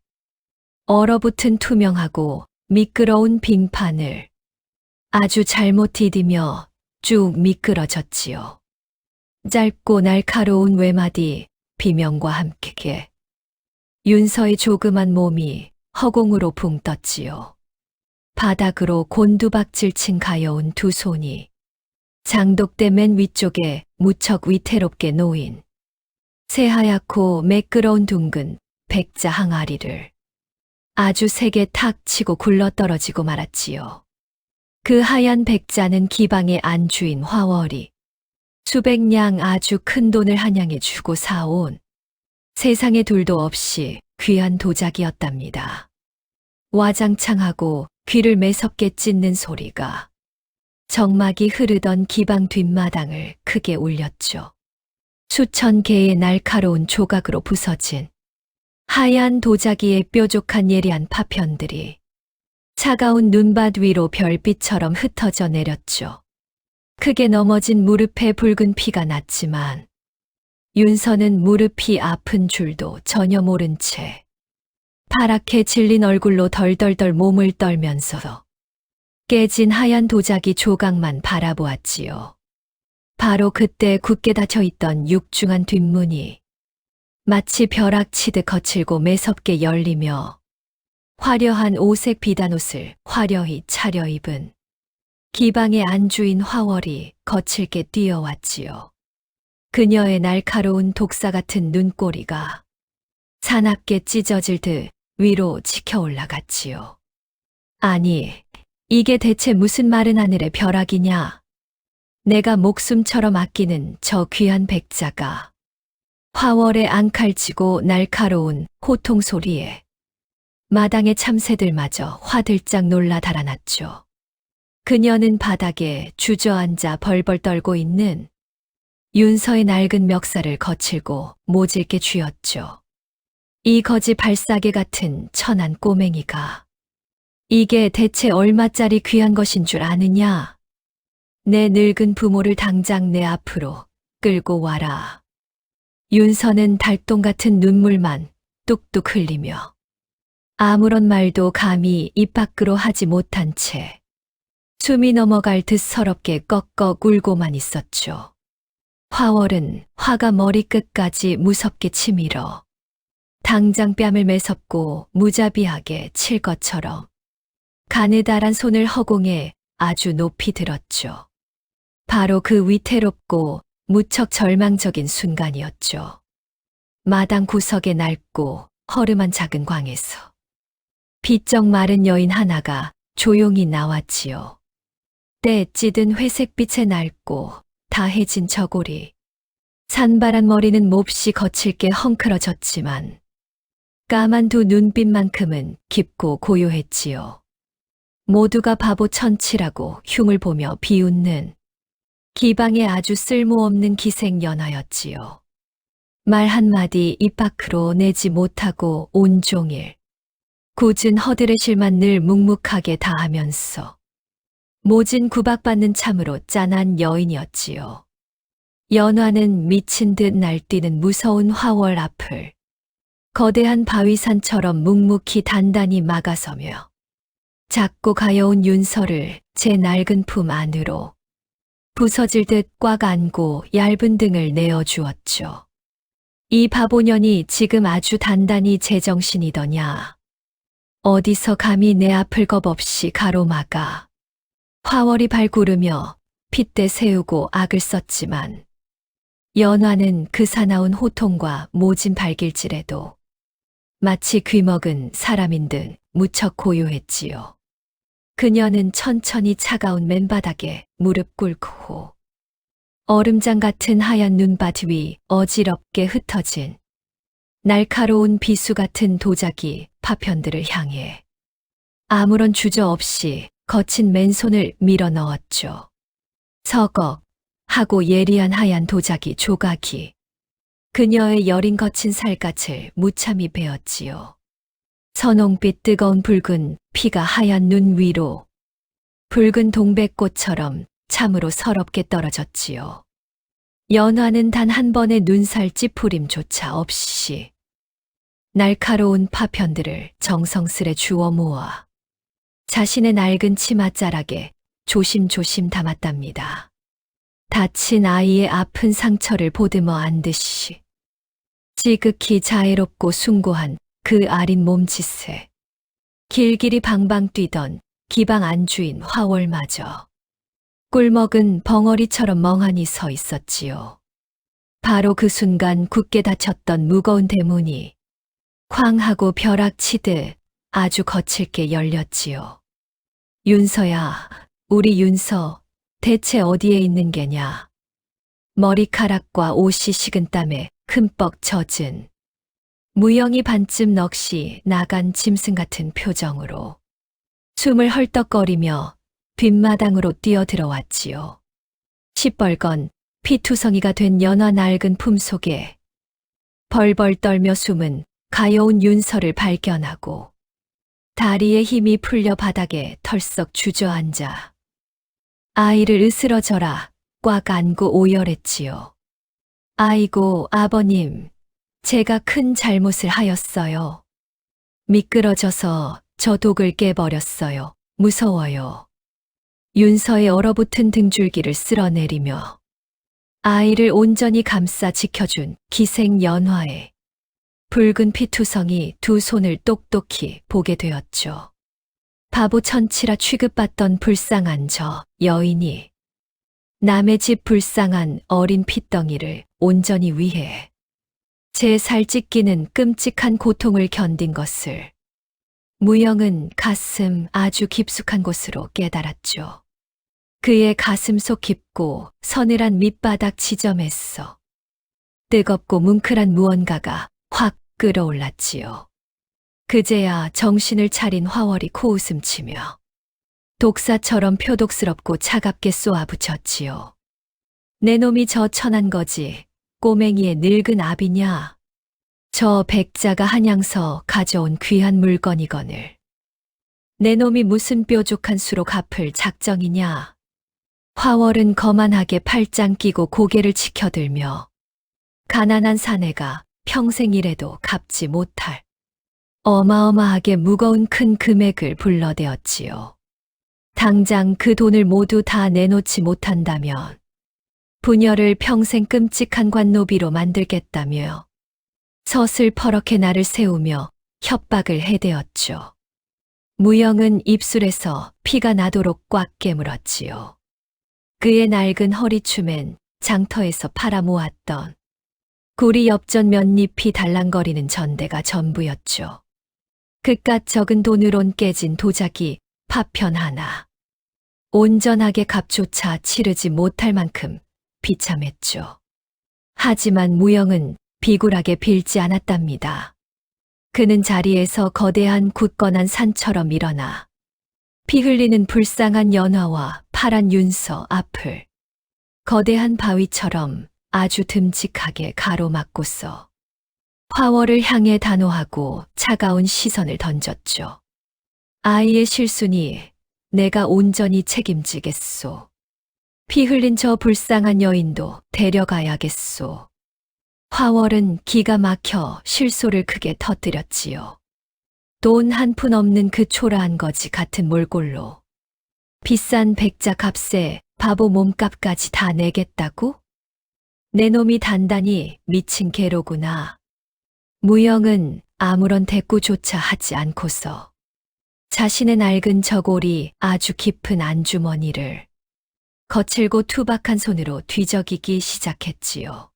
얼어붙은 투명하고 미끄러운 빙판을 아주 잘못 디디며 쭉 미끄러졌지요. 짧고 날카로운 외마디 비명과 함께 윤서의 조그만 몸이 허공으로 붕 떴지요. 바닥으로 곤두박질친 가여운 두 손이 장독대 맨 위쪽에 무척 위태롭게 놓인 새하얗고 매끄러운 둥근 백자 항아리를 아주 세게 탁 치고 굴러떨어지고 말았지요. 그 하얀 백자는 기방의 안주인 화월이 수백 냥 아주 큰 돈을 한양에 주고 사온 세상에 둘도 없이 귀한 도자기였답니다. 와장창하고 귀를 매섭게 찢는 소리가 정막이 흐르던 기방 뒷마당을 크게 울렸죠. 수천 개의 날카로운 조각으로 부서진 하얀 도자기의 뾰족한 예리한 파편들이 차가운 눈밭 위로 별빛처럼 흩어져 내렸죠. 크게 넘어진 무릎에 붉은 피가 났지만 윤서는 무릎이 아픈 줄도 전혀 모른 채 파랗게 질린 얼굴로 덜덜덜 몸을 떨면서 깨진 하얀 도자기 조각만 바라보았지요. 바로 그때 굳게 닫혀있던 육중한 뒷문이 마치 벼락치듯 거칠고 매섭게 열리며 화려한 오색 비단옷을 화려히 차려입은 기방의 안주인 화월이 거칠게 뛰어왔지요. 그녀의 날카로운 독사 같은 눈꼬리가 사납게 찢어질 듯 위로 치켜 올라갔지요. 아니, 이게 대체 무슨 마른 하늘의 벼락이냐? 내가 목숨처럼 아끼는 저 귀한 백자가 화월에 앙칼지고 날카로운 호통 소리에 마당의 참새들마저 화들짝 놀라 달아났죠. 그녀는 바닥에 주저앉아 벌벌 떨고 있는 윤서의 낡은 멱살을 거칠고 모질게 쥐었죠. 이 거지 발싸개 같은 천한 꼬맹이가 이게 대체 얼마짜리 귀한 것인 줄 아느냐? 내 늙은 부모를 당장 내 앞으로 끌고 와라. 윤서는 달동 같은 눈물만 뚝뚝 흘리며 아무런 말도 감히 입 밖으로 하지 못한 채 숨이 넘어갈 듯 서럽게 꺽꺽 울고만 있었죠. 화월은 화가 머리끝까지 무섭게 치밀어 당장 뺨을 매섭고 무자비하게 칠 것처럼 가느다란 손을 허공에 아주 높이 들었죠. 바로 그 위태롭고 무척 절망적인 순간이었죠. 마당 구석의 낡고 허름한 작은 광에서 비쩍 마른 여인 하나가 조용히 나왔지요. 때 찌든 회색빛의 낡고 다해진 저고리, 산발한 머리는 몹시 거칠게 헝클어졌지만 까만 두 눈빛만큼은 깊고 고요했지요. 모두가 바보 천치라고 흉을 보며 비웃는 기방의 아주 쓸모없는 기생연하였지요. 말 한마디 입 밖으로 내지 못하고 온종일 굳은 허드렛일만 늘 묵묵하게 다하면서 모진 구박받는 참으로 짠한 여인이었지요. 연화는 미친 듯 날뛰는 무서운 화월 앞을 거대한 바위산처럼 묵묵히 단단히 막아서며 작고 가여운 윤서를 제 낡은 품 안으로 부서질 듯 꽉 안고 얇은 등을 내어주었죠. 이 바보년이 지금 아주 단단히 제정신이더냐. 어디서 감히 내 앞을 겁없이 가로막아. 화월이 발구르며 핏대 세우고 악을 썼지만 연화는 그 사나운 호통과 모진 발길질에도 마치 귀먹은 사람인 듯 무척 고요했지요. 그녀는 천천히 차가운 맨바닥에 무릎 꿇고 얼음장 같은 하얀 눈밭 위 어지럽게 흩어진 날카로운 비수 같은 도자기 파편들을 향해 아무런 주저 없이 거친 맨손을 밀어 넣었죠. 서걱 하고 예리한 하얀 도자기 조각이 그녀의 여린 거친 살갗을 무참히 베었지요. 선홍빛 뜨거운 붉은 피가 하얀 눈 위로 붉은 동백꽃처럼 참으로 서럽게 떨어졌지요. 연화는 단 한 번의 눈살 찌푸림조차 없이 날카로운 파편들을 정성스레 주워 모아 자신의 낡은 치맛자락에 조심조심 담았답니다. 다친 아이의 아픈 상처를 보듬어 안듯이 지극히 자애롭고 숭고한 그 아린 몸짓에 길길이 방방 뛰던 기방 안주인 화월마저 꿀먹은 벙어리처럼 멍하니 서 있었지요. 바로 그 순간 굳게 닫혔던 무거운 대문이 쾅 하고 벼락치듯 아주 거칠게 열렸지요. 윤서야, 우리 윤서 대체 어디에 있는 게냐? 머리카락과 옷이 식은 땀에 흠뻑 젖은 무영이 반쯤 넋이 나간 짐승 같은 표정으로 숨을 헐떡거리며 뒷마당으로 뛰어들어왔지요. 시뻘건 피투성이가 된 연화 낡은 품 속에 벌벌 떨며 숨은 가여운 윤서를 발견하고 다리에 힘이 풀려 바닥에 털썩 주저앉아 아이를 으스러져라 꽉 안고 오열했지요. 아이고 아버님, 제가 큰 잘못을 하였어요. 미끄러져서 저 독을 깨버렸어요. 무서워요. 윤서의 얼어붙은 등줄기를 쓸어내리며 아이를 온전히 감싸 지켜준 기생 연화의 붉은 피투성이 두 손을 똑똑히 보게 되었죠. 바보 천치라 취급받던 불쌍한 저 여인이 남의 집 불쌍한 어린 핏덩이를 온전히 위해 제 살찢기는 끔찍한 고통을 견딘 것을 무영은 가슴 아주 깊숙한 곳으로 깨달았죠. 그의 가슴 속 깊고 서늘한 밑바닥 지점에서 뜨겁고 뭉클한 무언가가 확 끌어올랐지요. 그제야 정신을 차린 화월이 코웃음치며 독사처럼 표독스럽고 차갑게 쏘아붙였지요. 내 놈이 저 천한 거지 꼬맹이의 늙은 아비냐? 저 백자가 한양서 가져온 귀한 물건이거늘. 내 놈이 무슨 뾰족한 수로 갚을 작정이냐? 화월은 거만하게 팔짱 끼고 고개를 치켜들며 가난한 사내가 평생 일해도 갚지 못할 어마어마하게 무거운 큰 금액을 불러대었지요. 당장 그 돈을 모두 다 내놓지 못한다면 부녀를 평생 끔찍한 관노비로 만들겠다며 서슬퍼렇게 나를 세우며 협박을 해대었죠. 무영은 입술에서 피가 나도록 꽉 깨물었지요. 그의 낡은 허리춤엔 장터에서 팔아모았던 구리 엽전 몇잎이 달랑거리는 전대가 전부였죠. 그깟 적은 돈으론 깨진 도자기 파편 하나. 온전하게 값조차 치르지 못할 만큼 비참했죠. 하지만 무영은 비굴하게 빌지 않았답니다. 그는 자리에서 거대한 굳건한 산처럼 일어나 피 흘리는 불쌍한 연화와 파란 윤서 앞을 거대한 바위처럼 아주 듬직하게 가로막고서 화월을 향해 단호하고 차가운 시선을 던졌죠. 아이의 실수니 내가 온전히 책임지겠소. 피 흘린 저 불쌍한 여인도 데려가야겠소. 화월은 기가 막혀 실소를 크게 터뜨렸지요. 돈 한 푼 없는 그 초라한 거지 같은 몰골로 비싼 백자 값에 바보 몸값까지 다 내겠다고? 내 놈이 단단히 미친 개로구나. 무영은 아무런 대꾸조차 하지 않고서 자신의 낡은 저고리 아주 깊은 안주머니를 거칠고 투박한 손으로 뒤적이기 시작했지요.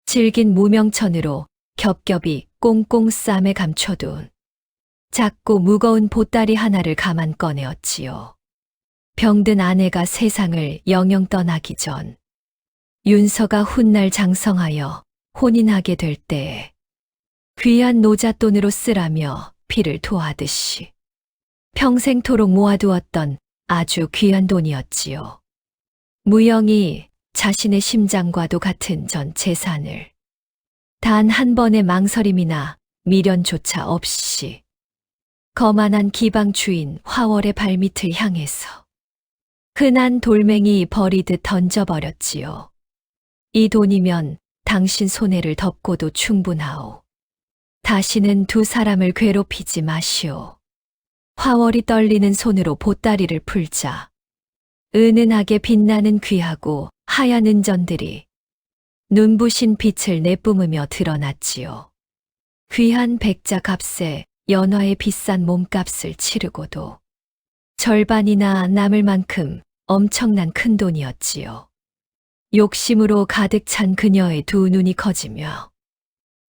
질긴 무명천으로 겹겹이 꽁꽁 쌈에 감춰둔 작고 무거운 보따리 하나를 가만 꺼내었지요. 병든 아내가 세상을 영영 떠나기 전 윤서가 훗날 장성하여 혼인하게 될 때에 귀한 노잣돈으로 쓰라며 피를 토하듯이 평생토록 모아두었던 아주 귀한 돈이었지요. 무영이 자신의 심장과도 같은 전 재산을 단 한 번의 망설임이나 미련조차 없이 거만한 기방 주인 화월의 발밑을 향해서 흔한 돌멩이 버리듯 던져버렸지요. 이 돈이면 당신 손해를 덮고도 충분하오. 다시는 두 사람을 괴롭히지 마시오. 화월이 떨리는 손으로 보따리를 풀자 은은하게 빛나는 귀하고 하얀 은전들이 눈부신 빛을 내뿜으며 드러났지요. 귀한 백자 값에 연화의 비싼 몸값을 치르고도 절반이나 남을 만큼 엄청난 큰 돈이었지요. 욕심으로 가득 찬 그녀의 두 눈이 커지며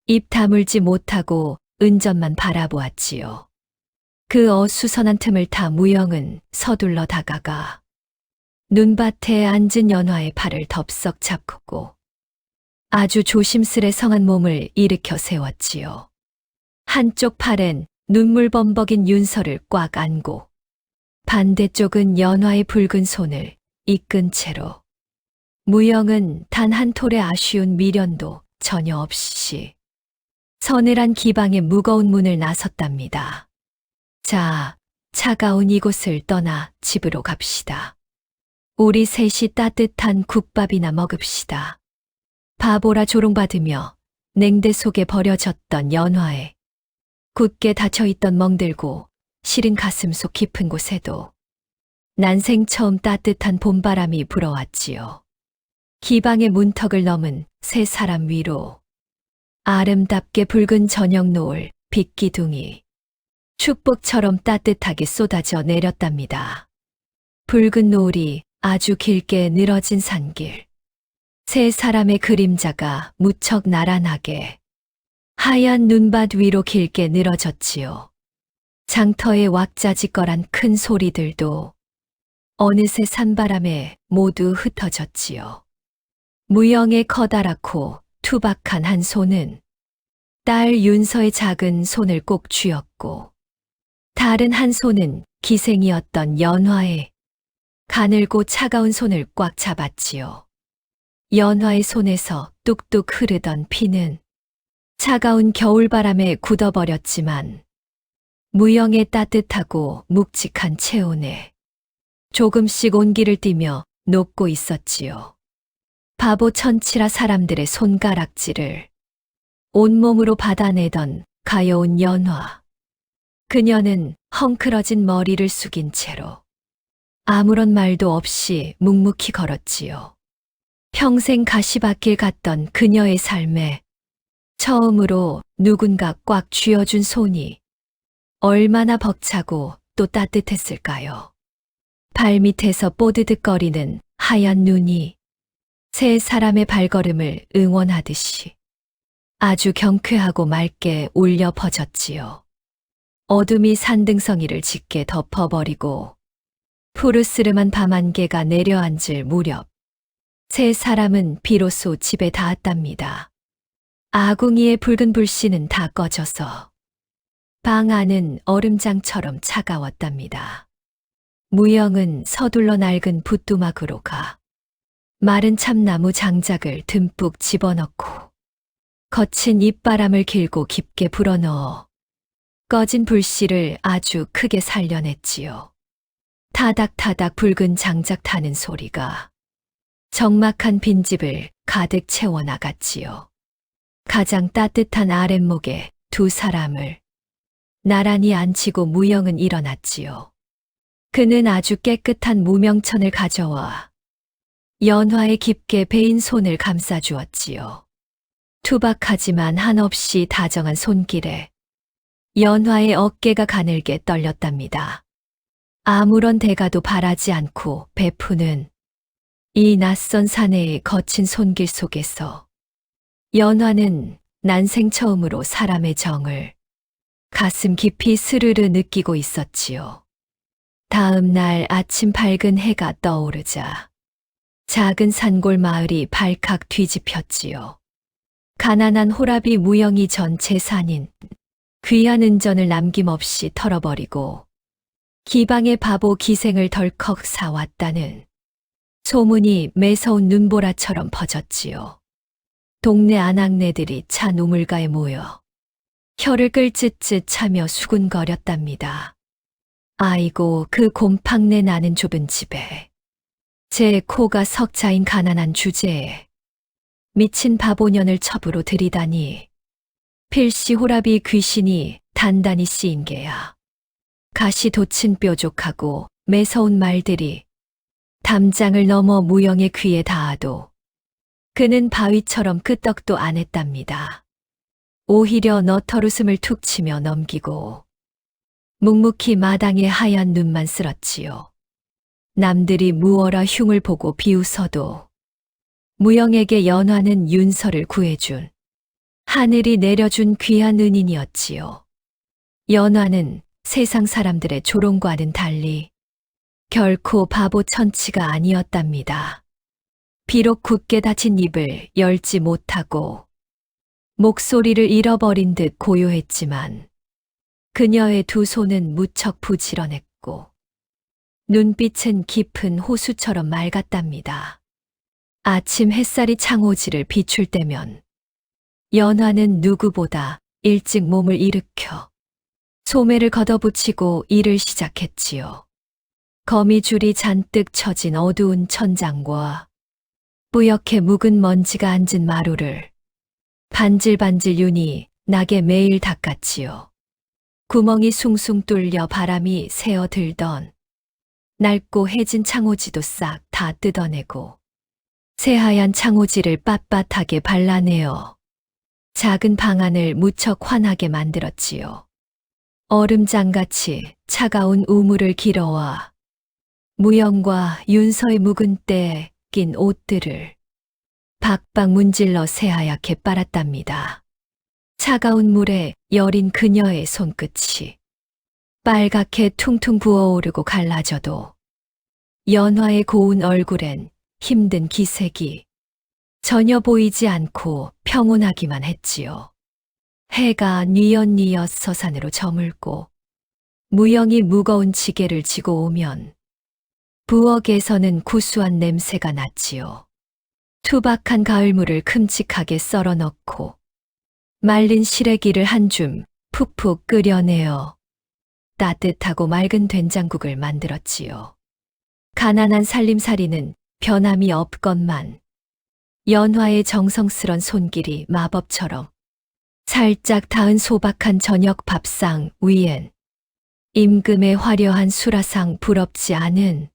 입 다물지 못하고 은전만 바라보았지요. 그 어수선한 틈을 타 무영은 서둘러 다가가 눈밭에 앉은 연화의 팔을 덥석 잡고 아주 조심스레 성한 몸을 일으켜 세웠지요. 한쪽 팔엔 눈물 범벅인 윤서를 꽉 안고 반대쪽은 연화의 붉은 손을 이끈 채로 무영은 단 한 톨의 아쉬운 미련도 전혀 없이 서늘한 기방의 무거운 문을 나섰답니다. 자, 차가운 이곳을 떠나 집으로 갑시다. 우리 셋이 따뜻한 국밥이나 먹읍시다. 바보라 조롱받으며 냉대 속에 버려졌던 연화에 굳게 닫혀있던 멍들고 시린 가슴 속 깊은 곳에도 난생 처음 따뜻한 봄바람이 불어왔지요. 기방의 문턱을 넘은 세 사람 위로 아름답게 붉은 저녁 노을 빛기둥이 축복처럼 따뜻하게 쏟아져 내렸답니다. 붉은 노을이 아주 길게 늘어진 산길. 세 사람의 그림자가 무척 나란하게 하얀 눈밭 위로 길게 늘어졌지요. 장터의 왁자지껄한 큰 소리들도 어느새 산바람에 모두 흩어졌지요. 무영의 커다랗고 투박한 한 손은 딸 윤서의 작은 손을 꼭 쥐었고 다른 한 손은 기생이었던 연화의 가늘고 차가운 손을 꽉 잡았지요. 연화의 손에서 뚝뚝 흐르던 피는 차가운 겨울바람에 굳어버렸지만 무영의 따뜻하고 묵직한 체온에 조금씩 온기를 띠며 녹고 있었지요. 바보 천치라 사람들의 손가락질을 온몸으로 받아내던 가여운 연화. 그녀는 헝클어진 머리를 숙인 채로 아무런 말도 없이 묵묵히 걸었지요. 평생 가시밭길 갔던 그녀의 삶에 처음으로 누군가 꽉 쥐어준 손이 얼마나 벅차고 또 따뜻했을까요? 발밑에서 뽀드득거리는 하얀 눈이 세 사람의 발걸음을 응원하듯이 아주 경쾌하고 맑게 울려 퍼졌지요. 어둠이 산등성이를 짙게 덮어버리고 푸르스름한 밤안개가 내려앉을 무렵 세 사람은 비로소 집에 닿았답니다. 아궁이의 붉은 불씨는 다 꺼져서 방 안은 얼음장처럼 차가웠답니다. 무영은 서둘러 낡은 붓두막으로 가 마른 참나무 장작을 듬뿍 집어넣고 거친 입바람을 길고 깊게 불어넣어 꺼진 불씨를 아주 크게 살려냈지요. 타닥타닥 붉은 장작 타는 소리가 적막한 빈집을 가득 채워나갔지요. 가장 따뜻한 아랫목에 두 사람을 나란히 앉히고 무영은 일어났지요. 그는 아주 깨끗한 무명천을 가져와 연화의 깊게 베인 손을 감싸주었지요. 투박하지만 한없이 다정한 손길에 연화의 어깨가 가늘게 떨렸답니다. 아무런 대가도 바라지 않고 베푸는 이 낯선 사내의 거친 손길 속에서 연화는 난생 처음으로 사람의 정을 가슴 깊이 스르르 느끼고 있었지요. 다음 날 아침 밝은 해가 떠오르자 작은 산골 마을이 발칵 뒤집혔지요. 가난한 호라비 무영이 전 재산인 귀한 은전을 남김없이 털어버리고 기방의 바보 기생을 덜컥 사왔다는 소문이 매서운 눈보라처럼 퍼졌지요. 동네 아낙네들이 차 우물가에 모여 혀를 끌쯧쯧 차며 수군거렸답니다. 아이고, 그 곰팡내 나는 좁은 집에 제 코가 석자인 가난한 주제에 미친 바보년을 첩으로 들이다니 필시 호라비 귀신이 단단히 씌인 게야. 가시 돋친 뾰족하고 매서운 말들이 담장을 넘어 무영의 귀에 닿아도 그는 바위처럼 끄떡도 안 했답니다. 오히려 너털웃음을 툭 치며 넘기고 묵묵히 마당의 하얀 눈만 쓸었지요. 남들이 무어라 흉을 보고 비웃어도 무영에게 연화는 윤서를 구해준 하늘이 내려준 귀한 은인이었지요. 연화는 세상 사람들의 조롱과는 달리 결코 바보 천치가 아니었답니다. 비록 굳게 닫힌 입을 열지 못하고 목소리를 잃어버린 듯 고요했지만 그녀의 두 손은 무척 부지런했고 눈빛은 깊은 호수처럼 맑았답니다. 아침 햇살이 창호지를 비출 때면 연화는 누구보다 일찍 몸을 일으켜 소매를 걷어붙이고 일을 시작했지요. 거미줄이 잔뜩 쳐진 어두운 천장과 뿌옇게 묵은 먼지가 앉은 마루를 반질반질 윤이 나게 매일 닦았지요. 구멍이 숭숭 뚫려 바람이 새어들던 낡고 해진 창호지도 싹 다 뜯어내고 새하얀 창호지를 빳빳하게 발라내어 작은 방안을 무척 환하게 만들었지요. 얼음장같이 차가운 우물을 길어와 무영과 윤서의 묵은 때에 낀 옷들을 박박 문질러 새하얗게 빨았답니다. 차가운 물에 여린 그녀의 손끝이 빨갛게 퉁퉁 부어오르고 갈라져도 연화의 고운 얼굴엔 힘든 기색이 전혀 보이지 않고 평온하기만 했지요. 해가 뉘엿뉘엿 서산으로 저물고 무영이 무거운 지게를 지고 오면 부엌에서는 구수한 냄새가 났지요. 투박한 가을물을 큼직하게 썰어 넣고 말린 시래기를 한 줌 푹푹 끓여내어 따뜻하고 맑은 된장국을 만들었지요. 가난한 살림살이는 변함이 없건만 연화의 정성스런 손길이 마법처럼 살짝 닿은 소박한 저녁 밥상 위엔 임금의 화려한 수라상 부럽지 않은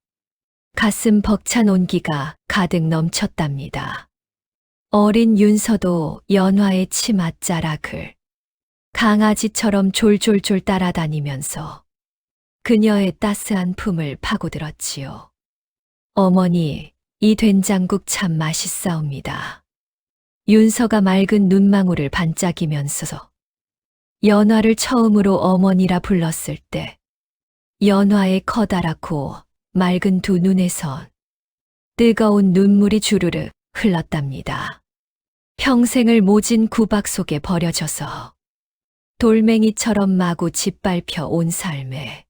가슴 벅찬 온기가 가득 넘쳤답니다. 어린 윤서도 연화의 치맛자락을 강아지처럼 졸졸졸 따라다니면서 그녀의 따스한 품을 파고들었지요. 어머니, 이 된장국 참 맛있사옵니다. 윤서가 맑은 눈망울을 반짝이면서 연화를 처음으로 어머니라 불렀을 때 연화의 커다랗고 맑은 두 눈에선 뜨거운 눈물이 주르륵 흘렀답니다. 평생을 모진 구박 속에 버려져서 돌멩이처럼 마구 짓밟혀 온 삶에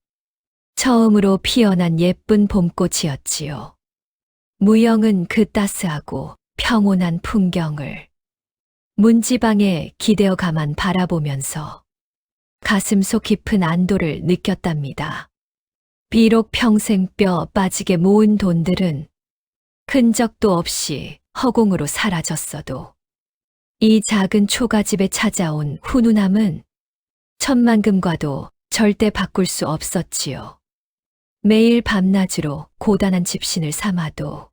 처음으로 피어난 예쁜 봄꽃이었지요. 무영은 그 따스하고 평온한 풍경을 문지방에 기대어 가만 바라보면서 가슴속 깊은 안도를 느꼈답니다. 비록 평생 뼈 빠지게 모은 돈들은 흔적도 없이 허공으로 사라졌어도 이 작은 초가집에 찾아온 훈훈함은 천만금과도 절대 바꿀 수 없었지요. 매일 밤낮으로 고단한 집신을 삼아도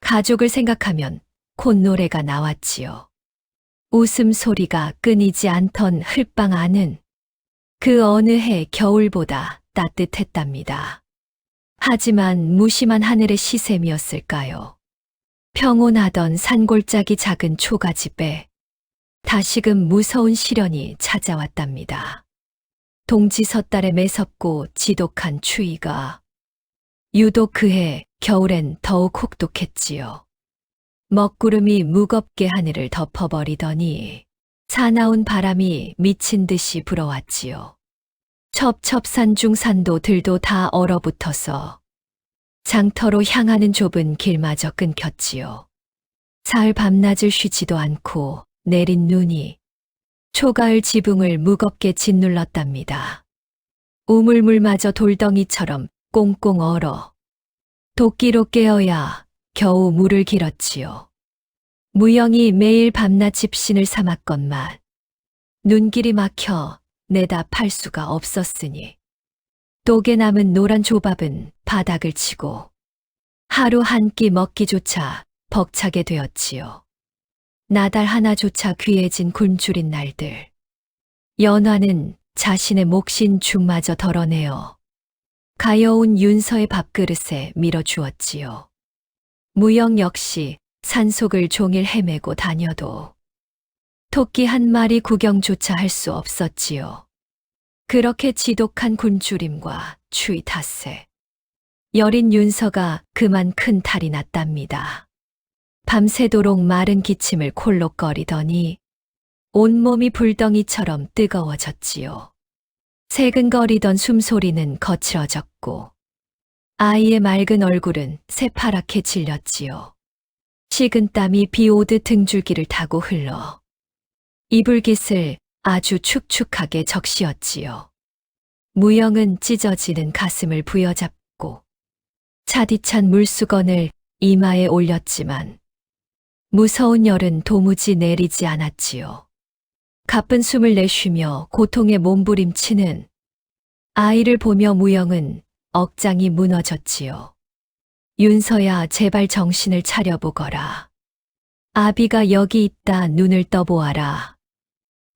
가족을 생각하면 콧노래가 나왔지요. 웃음소리가 끊이지 않던 흘방 안은 그 어느 해 겨울보다 따뜻했답니다. 하지만 무심한 하늘의 시샘이었을까요? 평온하던 산골짜기 작은 초가집에 다시금 무서운 시련이 찾아왔답니다. 동지섣달의 매섭고 지독한 추위가 유독 그해 겨울엔 더욱 혹독했지요. 먹구름이 무겁게 하늘을 덮어버리더니 사나운 바람이 미친 듯이 불어왔지요. 첩첩산 중 산도 들도 다 얼어붙어서 장터로 향하는 좁은 길마저 끊겼지요. 사흘 밤낮을 쉬지도 않고 내린 눈이 초가을 지붕을 무겁게 짓눌렀답니다. 우물물마저 돌덩이처럼 꽁꽁 얼어 도끼로 깨어야 겨우 물을 길었지요. 무영이 매일 밤낮 집신을 삼았건만 눈길이 막혀 내다팔 수가 없었으니 독에 남은 노란 조밥은 바닥을 치고 하루 한 끼 먹기조차 벅차게 되었지요. 나달 하나조차 귀해진 굶주린 날들. 연화는 자신의 몫인 죽마저 덜어내어 가여운 윤서의 밥그릇에 밀어주었지요. 무영 역시 산속을 종일 헤매고 다녀도 토끼 한 마리 구경조차 할 수 없었지요. 그렇게 지독한 굶주림과 추위 탓에 여린 윤서가 그만 큰 탈이 났답니다. 밤새도록 마른 기침을 콜록거리더니 온몸이 불덩이처럼 뜨거워졌지요. 새근거리던 숨소리는 거칠어졌고 아이의 맑은 얼굴은 새파랗게 질렸지요. 식은 땀이 비 오듯 등줄기를 타고 흘러 이불깃을 아주 축축하게 적시었지요. 무영은 찢어지는 가슴을 부여잡고 차디찬 물수건을 이마에 올렸지만 무서운 열은 도무지 내리지 않았지요. 가쁜 숨을 내쉬며 고통에 몸부림치는 아이를 보며 무영은 억장이 무너졌지요. 윤서야, 제발 정신을 차려보거라. 아비가 여기 있다, 눈을 떠보아라.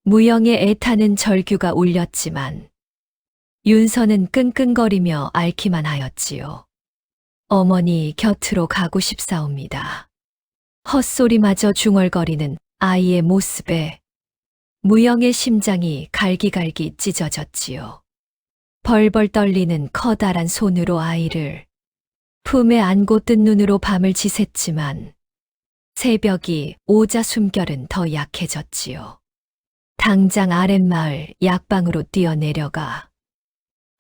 무영의 애타는 절규가 울렸지만 윤서는 끙끙거리며 앓기만 하였지요. 어머니 곁으로 가고 싶사옵니다. 헛소리마저 중얼거리는 아이의 모습에 무영의 심장이 갈기갈기 찢어졌지요. 벌벌 떨리는 커다란 손으로 아이를 품에 안고 뜬 눈으로 밤을 지샜지만 새벽이 오자 숨결은 더 약해졌지요. 당장 아랫마을 약방으로 뛰어내려가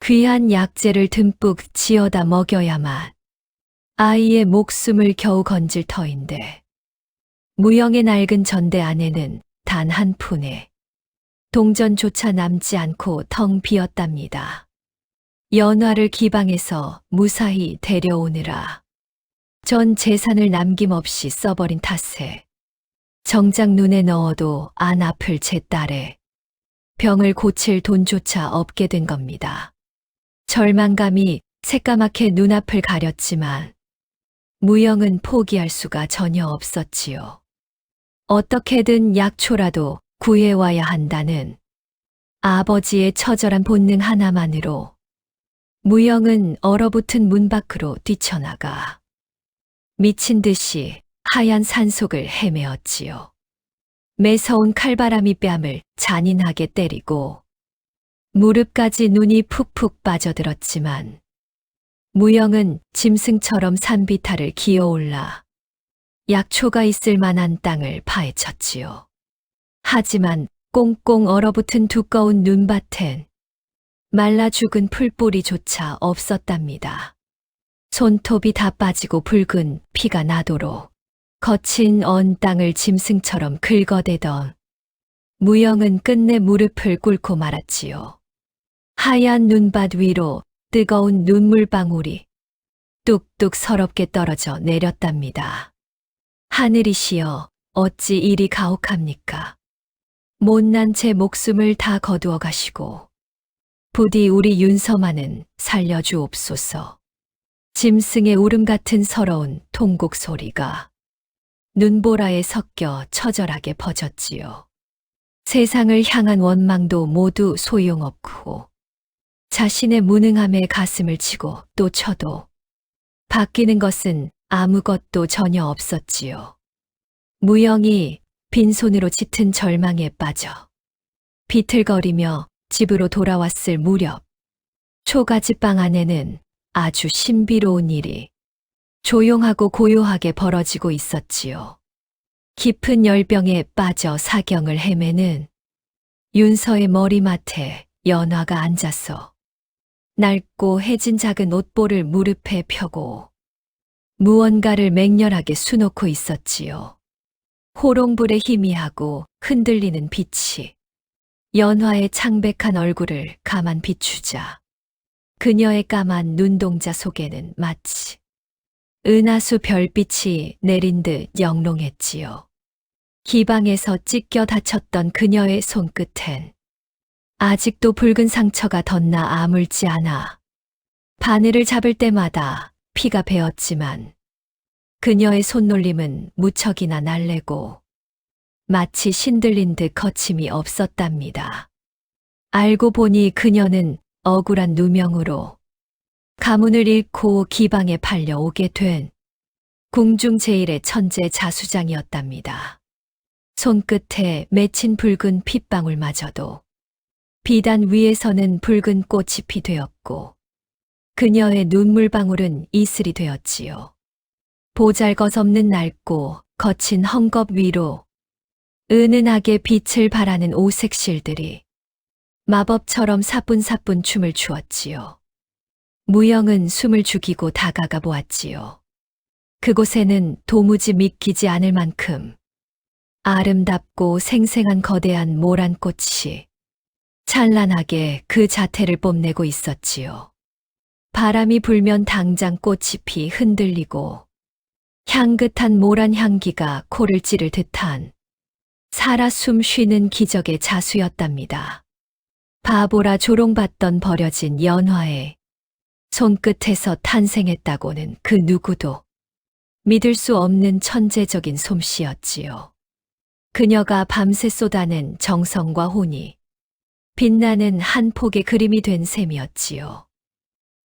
귀한 약재를 듬뿍 지어다 먹여야만 아이의 목숨을 겨우 건질 터인데 무영의 낡은 전대 안에는 단 한 푼의 동전조차 남지 않고 텅 비었답니다. 연화를 기방에서 무사히 데려오느라 전 재산을 남김없이 써버린 탓에 정작 눈에 넣어도 안 아플 제 딸의 병을 고칠 돈조차 없게 된 겁니다. 절망감이 새까맣게 눈앞을 가렸지만 무영은 포기할 수가 전혀 없었지요. 어떻게든 약초라도 구해와야 한다는 아버지의 처절한 본능 하나만으로 무영은 얼어붙은 문 밖으로 뛰쳐나가 미친 듯이 하얀 산속을 헤매었지요. 매서운 칼바람이 뺨을 잔인하게 때리고 무릎까지 눈이 푹푹 빠져들었지만 무영은 짐승처럼 산비탈을 기어올라 약초가 있을 만한 땅을 파헤쳤지요. 하지만 꽁꽁 얼어붙은 두꺼운 눈밭엔 말라 죽은 풀뿌리조차 없었답니다. 손톱이 다 빠지고 붉은 피가 나도록 거친 언 땅을 짐승처럼 긁어대던 무영은 끝내 무릎을 꿇고 말았지요. 하얀 눈밭 위로 뜨거운 눈물방울이 뚝뚝 서럽게 떨어져 내렸답니다. 하늘이시여, 어찌 이리 가혹합니까? 못난 제 목숨을 다 거두어 가시고 부디 우리 윤서만은 살려주옵소서. 짐승의 울음 같은 서러운 통곡 소리가 눈보라에 섞여 처절하게 퍼졌지요. 세상을 향한 원망도 모두 소용없고 자신의 무능함에 가슴을 치고 또 쳐도 바뀌는 것은 아무것도 전혀 없었지요. 무영이 빈손으로 짙은 절망에 빠져 비틀거리며 집으로 돌아왔을 무렵 초가집방 안에는 아주 신비로운 일이 조용하고 고요하게 벌어지고 있었지요. 깊은 열병에 빠져 사경을 헤매는 윤서의 머리맡에 연화가 앉아서 낡고 해진 작은 옷볼을 무릎에 펴고 무언가를 맹렬하게 수놓고 있었지요. 호롱불에 희미하고 흔들리는 빛이 연화의 창백한 얼굴을 가만 비추자 그녀의 까만 눈동자 속에는 마치 은하수 별빛이 내린 듯 영롱했지요. 기방에서 찢겨 다쳤던 그녀의 손끝엔 아직도 붉은 상처가 덧나 아물지 않아 바늘을 잡을 때마다 피가 배었지만 그녀의 손놀림은 무척이나 날래고 마치 신들린 듯 거침이 없었답니다. 알고 보니 그녀는 억울한 누명으로 가문을 잃고 기방에 팔려오게 된 궁중 제일의 천재 자수장이었답니다. 손끝에 맺힌 붉은 핏방울마저도 비단 위에서는 붉은 꽃잎이 되었고 그녀의 눈물방울은 이슬이 되었지요. 보잘것없는 낡고 거친 헝겊 위로 은은하게 빛을 발하는 오색 실들이 마법처럼 사뿐사뿐 춤을 추었지요. 무영은 숨을 죽이고 다가가 보았지요. 그곳에는 도무지 믿기지 않을 만큼 아름답고 생생한 거대한 모란 꽃이 찬란하게 그 자태를 뽐내고 있었지요. 바람이 불면 당장 꽃잎이 흔들리고 향긋한 모란 향기가 코를 찌를 듯한 살아 숨 쉬는 기적의 자수였답니다. 바보라 조롱받던 버려진 연화의 손끝에서 탄생했다고는 그 누구도 믿을 수 없는 천재적인 솜씨였지요. 그녀가 밤새 쏟아낸 정성과 혼이 빛나는 한 폭의 그림이 된 셈이었지요.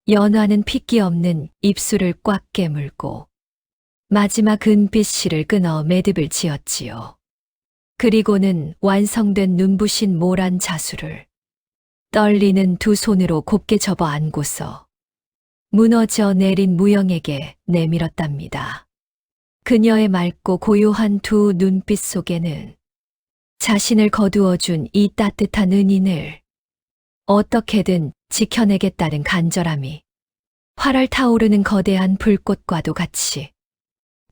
연화는 핏기 없는 입술을 꽉 깨물고 마지막 은빛실을 끊어 매듭을 지었지요. 그리고는 완성된 눈부신 모란 자수를 떨리는 두 손으로 곱게 접어 안고서 무너져 내린 무영에게 내밀었답니다. 그녀의 맑고 고요한 두 눈빛 속에는 자신을 거두어준 이 따뜻한 은인을 어떻게든 지켜내겠다는 간절함이 활활 타오르는 거대한 불꽃과도 같이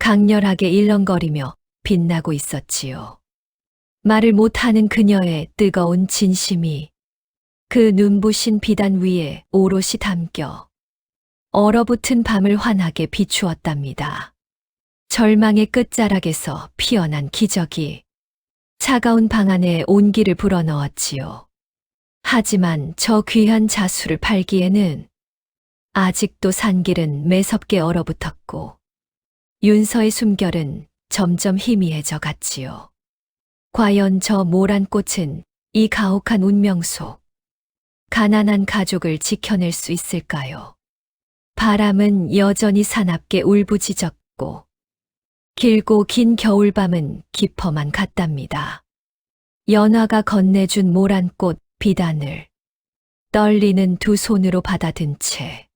강렬하게 일렁거리며 빛나고 있었지요. 말을 못하는 그녀의 뜨거운 진심이 그 눈부신 비단 위에 오롯이 담겨 얼어붙은 밤을 환하게 비추었답니다. 절망의 끝자락에서 피어난 기적이 차가운 방 안에 온기를 불어넣었지요. 하지만 저 귀한 자수를 팔기에는 아직도 산길은 매섭게 얼어붙었고 윤서의 숨결은 점점 희미해져 갔지요. 과연 저 모란 꽃은 이 가혹한 운명 속 가난한 가족을 지켜낼 수 있을까요? 바람은 여전히 사납게 울부짖었고 길고 긴 겨울밤은 깊어만 갔답니다. 연화가 건네준 모란꽃 비단을 떨리는 두 손으로 받아든 채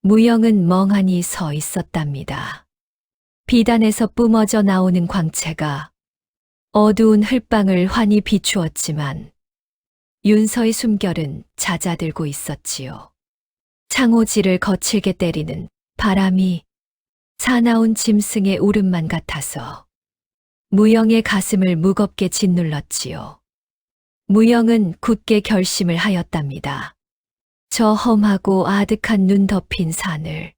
무영은 멍하니 서 있었답니다. 비단에서 뿜어져 나오는 광채가 어두운 흘방을 환히 비추었지만 윤서의 숨결은 잦아들고 있었지요. 창호지를 거칠게 때리는 바람이 사나운 짐승의 울음만 같아서 무영의 가슴을 무겁게 짓눌렀지요. 무영은 굳게 결심을 하였답니다. 저 험하고 아득한 눈 덮인 산을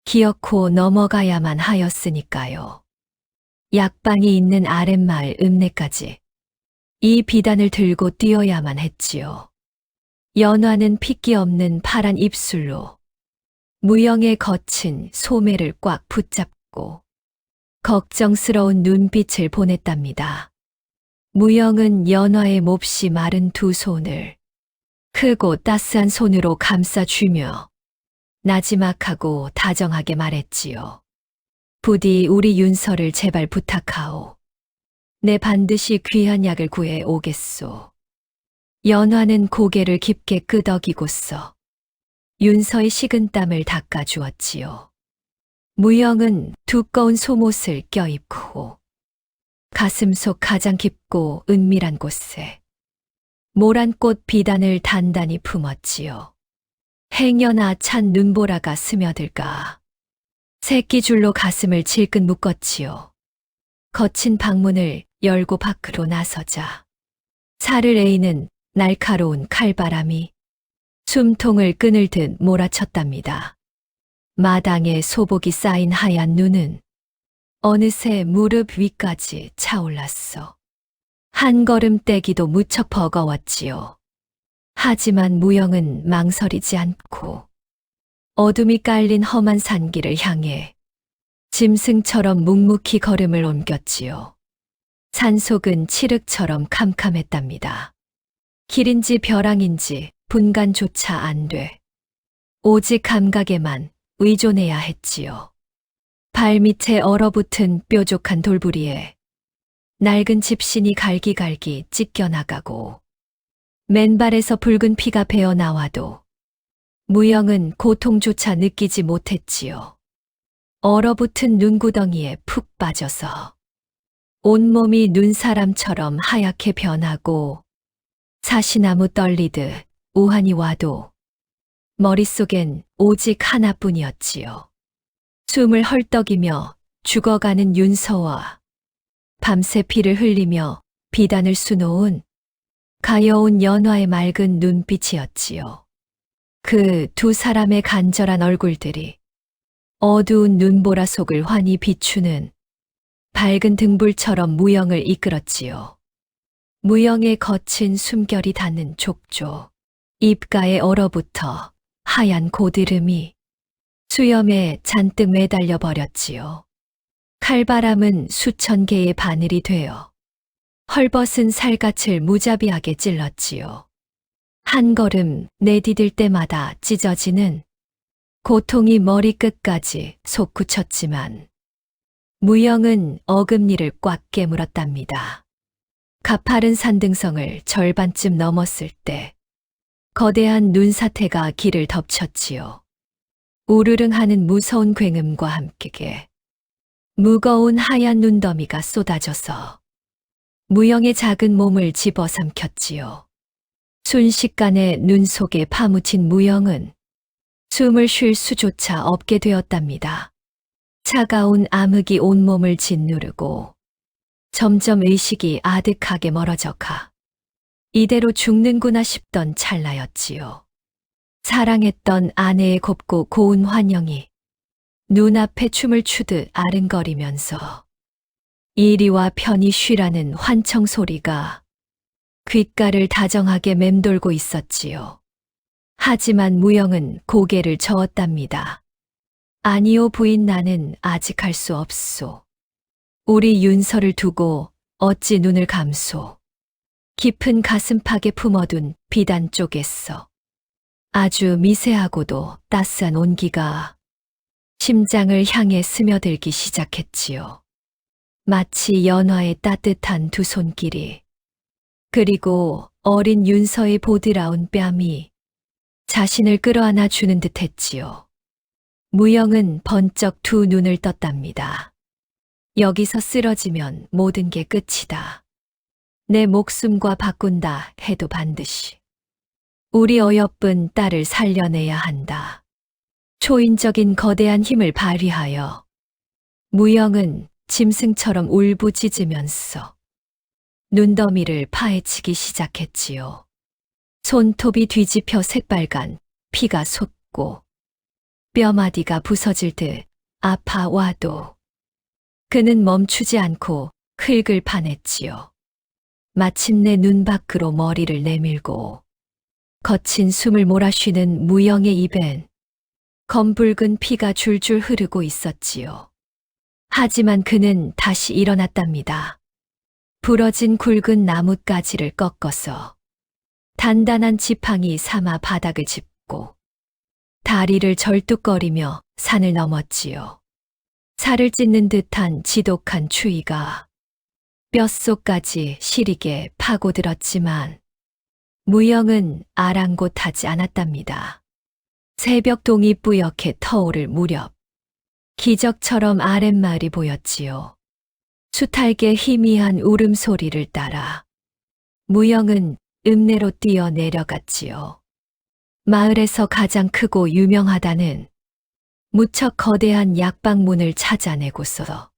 기어코 넘어가야만 하였으니까요. 약방이 있는 아랫마을 읍내까지 이 비단을 들고 뛰어야만 했지요. 연화는 핏기 없는 파란 입술로 무영의 거친 소매를 꽉 붙잡고 걱정스러운 눈빛을 보냈답니다. 무영은 연화의 몹시 마른 두 손을 크고 따스한 손으로 감싸주며 나지막하고 다정하게 말했지요. 부디 우리 윤서를 제발 부탁하오. 내 반드시 귀한 약을 구해 오겠소. 연화는 고개를 깊게 끄덕이고서 윤서의 식은땀을 닦아주었지요. 무영은 두꺼운 속옷을 껴입고 가슴 속 가장 깊고 은밀한 곳에 모란꽃 비단을 단단히 품었지요. 행여나 찬 눈보라가 스며들까 새끼줄로 가슴을 질끈 묶었지요. 거친 방문을 열고 밖으로 나서자 살을 에이는 날카로운 칼바람이 숨통을 끊을 듯 몰아쳤답니다. 마당에 소복이 쌓인 하얀 눈은 어느새 무릎 위까지 차올랐어. 한 걸음 떼기도 무척 버거웠지요. 하지만 무영은 망설이지 않고 어둠이 깔린 험한 산길을 향해 짐승처럼 묵묵히 걸음을 옮겼지요. 산속은 칠흑처럼 캄캄했답니다. 길인지 벼랑인지 분간조차 안 돼. 오직 감각에만 의존해야 했지요. 발밑에 얼어붙은 뾰족한 돌부리에 낡은 집신이 갈기갈기 찢겨나가고 맨발에서 붉은 피가 배어나와도 무영은 고통조차 느끼지 못했지요. 얼어붙은 눈구덩이에 푹 빠져서 온몸이 눈사람처럼 하얗게 변하고 사시나무 떨리듯 우환이 와도 머릿속엔 오직 하나뿐이었지요. 숨을 헐떡이며 죽어가는 윤서와 밤새 피를 흘리며 비단을 수놓은 가여운 연화의 맑은 눈빛이었지요. 그 두 사람의 간절한 얼굴들이 어두운 눈보라 속을 환히 비추는 밝은 등불처럼 무영을 이끌었지요. 무영의 거친 숨결이 닿는 족조, 입가에 얼어붙어 하얀 고드름이 수염에 잔뜩 매달려 버렸지요. 칼바람은 수천 개의 바늘이 되어 헐벗은 살갗을 무자비하게 찔렀지요. 한 걸음 내디딜 때마다 찢어지는 고통이 머리끝까지 솟구쳤지만 무영은 어금니를 꽉 깨물었답니다. 가파른 산등성을 절반쯤 넘었을 때 거대한 눈사태가 길을 덮쳤지요. 우르릉하는 무서운 굉음과 함께 무거운 하얀 눈더미가 쏟아져서 무영의 작은 몸을 집어삼켰지요. 순식간에 눈 속에 파묻힌 무영은 숨을 쉴 수조차 없게 되었답니다. 차가운 암흑이 온몸을 짓누르고 점점 의식이 아득하게 멀어져가 이대로 죽는구나 싶던 찰나였지요. 사랑했던 아내의 곱고 고운 환영이 눈앞에 춤을 추듯 아른거리면서 이리와 편히 쉬라는 환청 소리가 귓가를 다정하게 맴돌고 있었지요. 하지만 무영은 고개를 저었답니다. 아니요 부인 나는 아직 할 수 없소. 우리 윤서를 두고 어찌 눈을 감소. 깊은 가슴팍에 품어둔 비단 쪽에서 아주 미세하고도 따스한 온기가 심장을 향해 스며들기 시작했지요. 마치 연화의 따뜻한 두 손길이 그리고 어린 윤서의 보드라운 뺨이 자신을 끌어안아 주는 듯 했지요. 무영은 번쩍 두 눈을 떴답니다. 여기서 쓰러지면 모든 게 끝이다. 내 목숨과 바꾼다 해도 반드시 우리 어여쁜 딸을 살려내야 한다. 초인적인 거대한 힘을 발휘하여 무영은 짐승처럼 울부짖으면서 눈더미를 파헤치기 시작했지요. 손톱이 뒤집혀 새빨간 피가 솟고 뼈마디가 부서질 듯 아파와도 그는 멈추지 않고 흙을 파냈지요. 마침내 눈 밖으로 머리를 내밀고 거친 숨을 몰아쉬는 무영의 입엔 검붉은 피가 줄줄 흐르고 있었지요. 하지만 그는 다시 일어났답니다. 부러진 굵은 나뭇가지를 꺾어서 단단한 지팡이 삼아 바닥을 짚고 다리를 절뚝거리며 산을 넘었지요. 살을 찢는 듯한 지독한 추위가 뼛속까지 시리게 파고들었지만 무영은 아랑곳하지 않았답니다. 새벽동이 뿌옇게 터오를 무렵 기적처럼 아랫마을이 보였지요. 수탈게 희미한 울음소리를 따라 무영은 읍내로 뛰어 내려갔지요. 마을에서 가장 크고 유명하다는 무척 거대한 약방문을 찾아내고서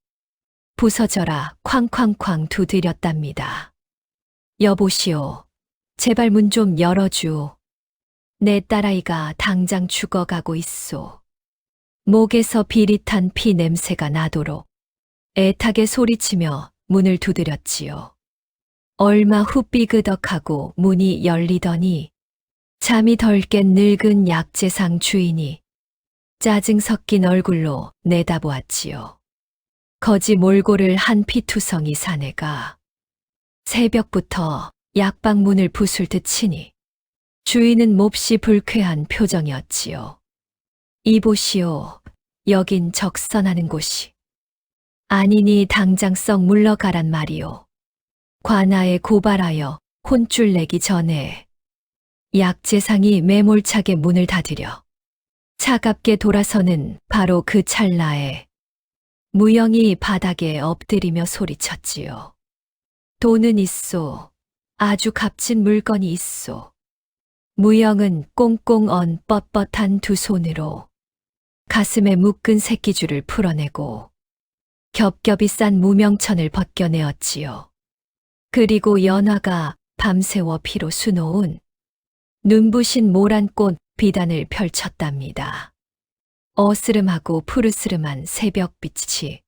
부서져라 쾅쾅쾅 두드렸답니다. 여보시오, 제발 문 좀 열어주오. 내 딸아이가 당장 죽어가고 있소. 목에서 비릿한 피 냄새가 나도록 애타게 소리치며 문을 두드렸지요. 얼마 후 삐그덕하고 문이 열리더니 잠이 덜 깬 늙은 약재상 주인이 짜증 섞인 얼굴로 내다보았지요. 거지 몰골을 한 피투성이 사내가 새벽부터 약방 문을 부술 듯 치니 주인은 몹시 불쾌한 표정이었지요. 이보시오, 여긴 적선하는 곳이. 아니니 당장 썩 물러가란 말이오. 관아에 고발하여 혼쭐 내기 전에. 약재상이 매몰차게 문을 닫으려 차갑게 돌아서는 바로 그 찰나에 무영이 바닥에 엎드리며 소리쳤지요. 돈은 있소. 아주 값진 물건이 있소. 무영은 꽁꽁 언 뻣뻣한 두 손으로 가슴에 묶은 새끼줄을 풀어내고 겹겹이 싼 무명천을 벗겨내었지요. 그리고 연화가 밤새워 피로 수놓은 눈부신 모란꽃 비단을 펼쳤답니다. 어스름하고 푸르스름한 새벽빛이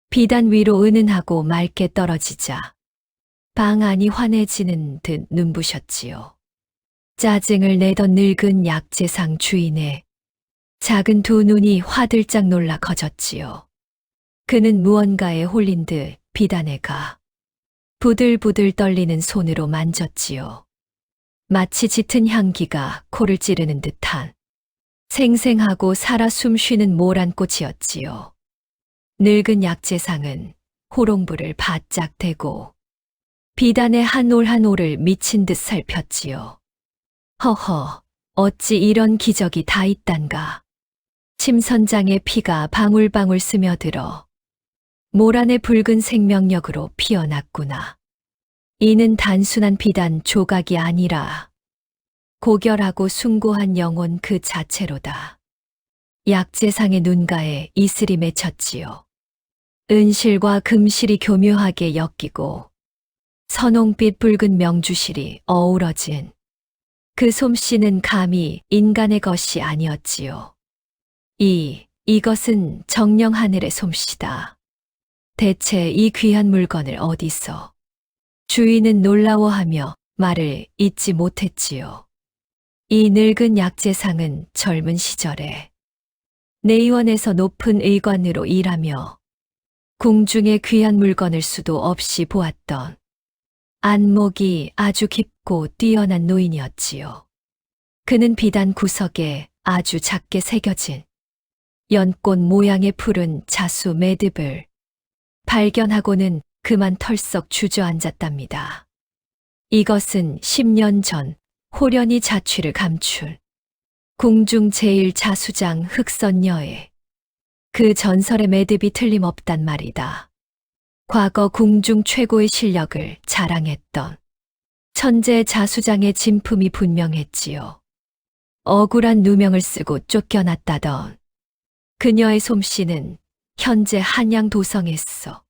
비단 위로 은은하고 맑게 떨어지자 방 안이 환해지는 듯 눈부셨지요. 짜증을 내던 늙은 약재상 주인의 작은 두 눈이 화들짝 놀라 커졌지요. 그는 무언가에 홀린 듯 비단에 가 부들부들 떨리는 손으로 만졌지요. 마치 짙은 향기가 코를 찌르는 듯한 생생하고 살아 숨쉬는 모란 꽃이었지요. 늙은 약재상은 호롱불을 바짝 대고 비단의 한 올 한 올을 미친 듯 살폈지요. 허허, 어찌 이런 기적이 다 있단가. 침선장의 피가 방울방울 스며들어 모란의 붉은 생명력으로 피어났구나. 이는 단순한 비단 조각이 아니라 고결하고 숭고한 영혼 그 자체로다. 약재상의 눈가에 이슬이 맺혔지요. 은실과 금실이 교묘하게 엮이고 선홍빛 붉은 명주실이 어우러진 그 솜씨는 감히 인간의 것이 아니었지요. 이것은 정령 하늘의 솜씨다. 대체 이 귀한 물건을 어디서? 주인은 놀라워하며 말을 잇지 못했지요. 이 늙은 약재상은 젊은 시절에 내의원에서 높은 의관으로 일하며 궁중의 귀한 물건을 수도 없이 보았던 안목이 아주 깊고 뛰어난 노인이었지요. 그는 비단 구석에 아주 작게 새겨진 연꽃 모양의 푸른 자수 매듭을 발견하고는 그만 털썩 주저앉았답니다. 이것은 10년 전 호련히 자취를 감춘 궁중 제1자수장 흑선녀의 그 전설의 매듭이 틀림없단 말이다. 과거 궁중 최고의 실력을 자랑했던 천재 자수장의 진품이 분명했지요. 억울한 누명을 쓰고 쫓겨났다던 그녀의 솜씨는 현재 한양도성에서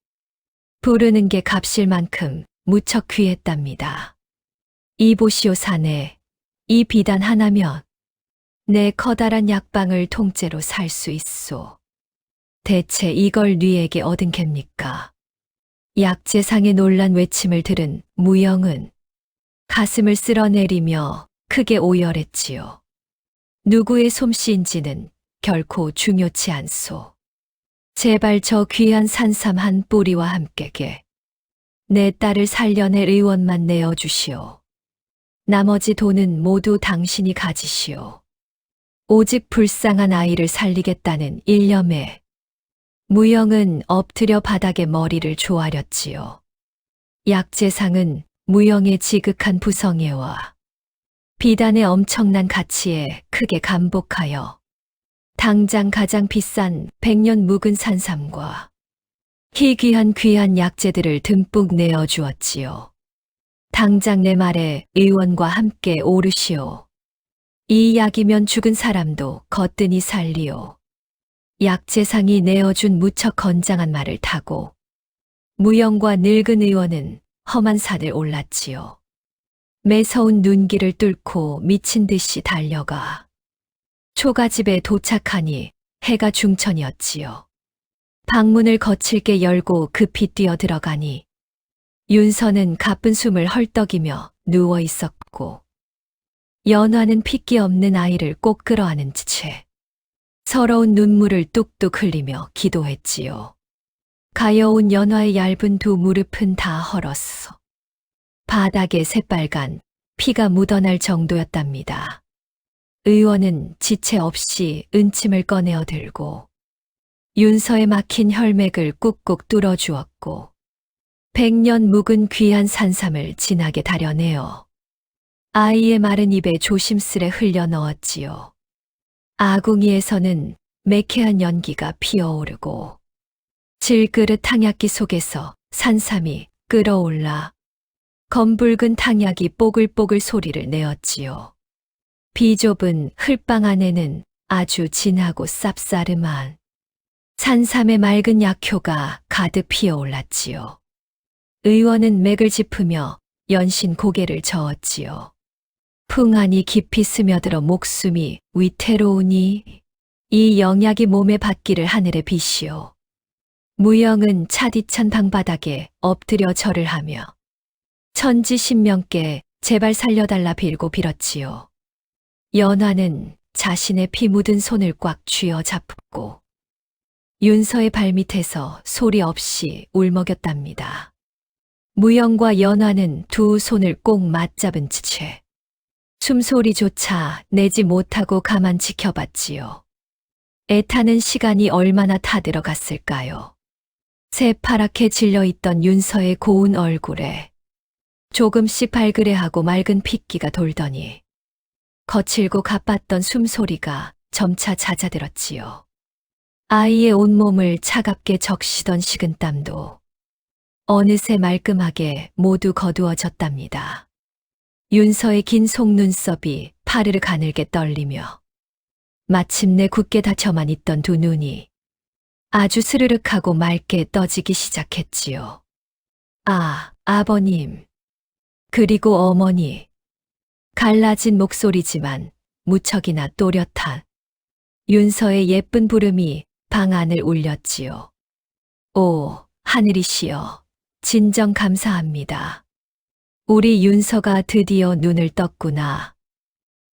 부르는 게 값일 만큼 무척 귀했답니다. 이보시오 사내, 이 비단 하나면 내 커다란 약방을 통째로 살 수 있소. 대체 이걸 뉘에게 얻은 갭니까? 약재상의 놀란 외침을 들은 무영은 가슴을 쓸어내리며 크게 오열했지요. 누구의 솜씨인지는 결코 중요치 않소. 제발 저 귀한 산삼 한 뿌리와 함께게 내 딸을 살려낼 의원만 내어주시오. 나머지 돈은 모두 당신이 가지시오. 오직 불쌍한 아이를 살리겠다는 일념에 무영은 엎드려 바닥에 머리를 조아렸지요. 약재상은 무영의 지극한 부성애와 비단의 엄청난 가치에 크게 감복하여 당장 가장 비싼 100년 묵은 산삼과 희귀한 귀한 약재들을 듬뿍 내어주었지요. 당장 내 말에 의원과 함께 오르시오. 이 약이면 죽은 사람도 거뜬히 살리오. 약재상이 내어준 무척 건장한 말을 타고 무영과 늙은 의원은 험한 산을 올랐지요. 매서운 눈길을 뚫고 미친 듯이 달려가 초가집에 도착하니 해가 중천이었지요. 방문을 거칠게 열고 급히 뛰어들어가니 윤서는 가쁜 숨을 헐떡이며 누워 있었고 연화는 핏기 없는 아이를 꼭 끌어안은 채 서러운 눈물을 뚝뚝 흘리며 기도했지요. 가여운 연화의 얇은 두 무릎은 다 헐었어. 바닥에 새빨간 피가 묻어날 정도였답니다. 의원은 지체 없이 은침을 꺼내어 들고 윤서의 막힌 혈맥을 꾹꾹 뚫어주었고 100년 묵은 귀한 산삼을 진하게 다려내어 아이의 마른 입에 조심스레 흘려 넣었지요. 아궁이에서는 매캐한 연기가 피어오르고 질그릇 탕약기 속에서 산삼이 끓어올라 검붉은 탕약이 뽀글뽀글 소리를 내었지요. 비좁은 흙방 안에는 아주 진하고 쌉싸름한 산삼의 맑은 약효가 가득 피어올랐지요. 의원은 맥을 짚으며 연신 고개를 저었지요. 풍안이 깊이 스며들어 목숨이 위태로우니 이 영약이 몸에 받기를 하늘에 비시오. 무영은 차디찬 방바닥에 엎드려 절을 하며 천지신명께 제발 살려달라 빌고 빌었지요. 연화는 자신의 피 묻은 손을 꽉 쥐어 잡고 윤서의 발밑에서 소리 없이 울먹였답니다. 무영과 연화는 두 손을 꼭 맞잡은 채 숨소리조차 내지 못하고 가만 지켜봤지요. 애타는 시간이 얼마나 타들어갔을까요? 새파랗게 질려있던 윤서의 고운 얼굴에 조금씩 발그레하고 맑은 핏기가 돌더니 거칠고 가빴던 숨소리가 점차 잦아들었지요. 아이의 온몸을 차갑게 적시던 식은땀도 어느새 말끔하게 모두 거두어졌답니다. 윤서의 긴 속눈썹이 파르르 가늘게 떨리며 마침내 굳게 닫혀만 있던 두 눈이 아주 스르륵하고 맑게 떠지기 시작했지요. 아, 아버님. 그리고 어머니. 갈라진 목소리지만 무척이나 또렷한 윤서의 예쁜 부름이 방 안을 울렸지요. 오, 하늘이시여, 진정 감사합니다. 우리 윤서가 드디어 눈을 떴구나.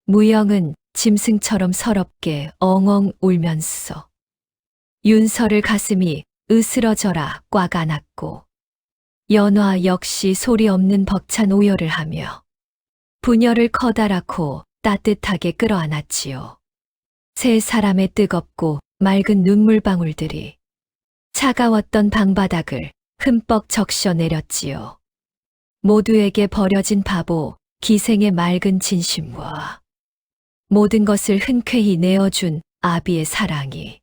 무영은 짐승처럼 서럽게 엉엉 울면서 윤서를 가슴이 으스러져라 꽉 안았고 연화 역시 소리 없는 벅찬 오열을 하며 부녀를 커다랗고 따뜻하게 끌어안았지요. 세 사람의 뜨겁고 맑은 눈물방울들이 차가웠던 방바닥을 흠뻑 적셔 내렸지요. 모두에게 버려진 바보 기생의 맑은 진심과 모든 것을 흔쾌히 내어준 아비의 사랑이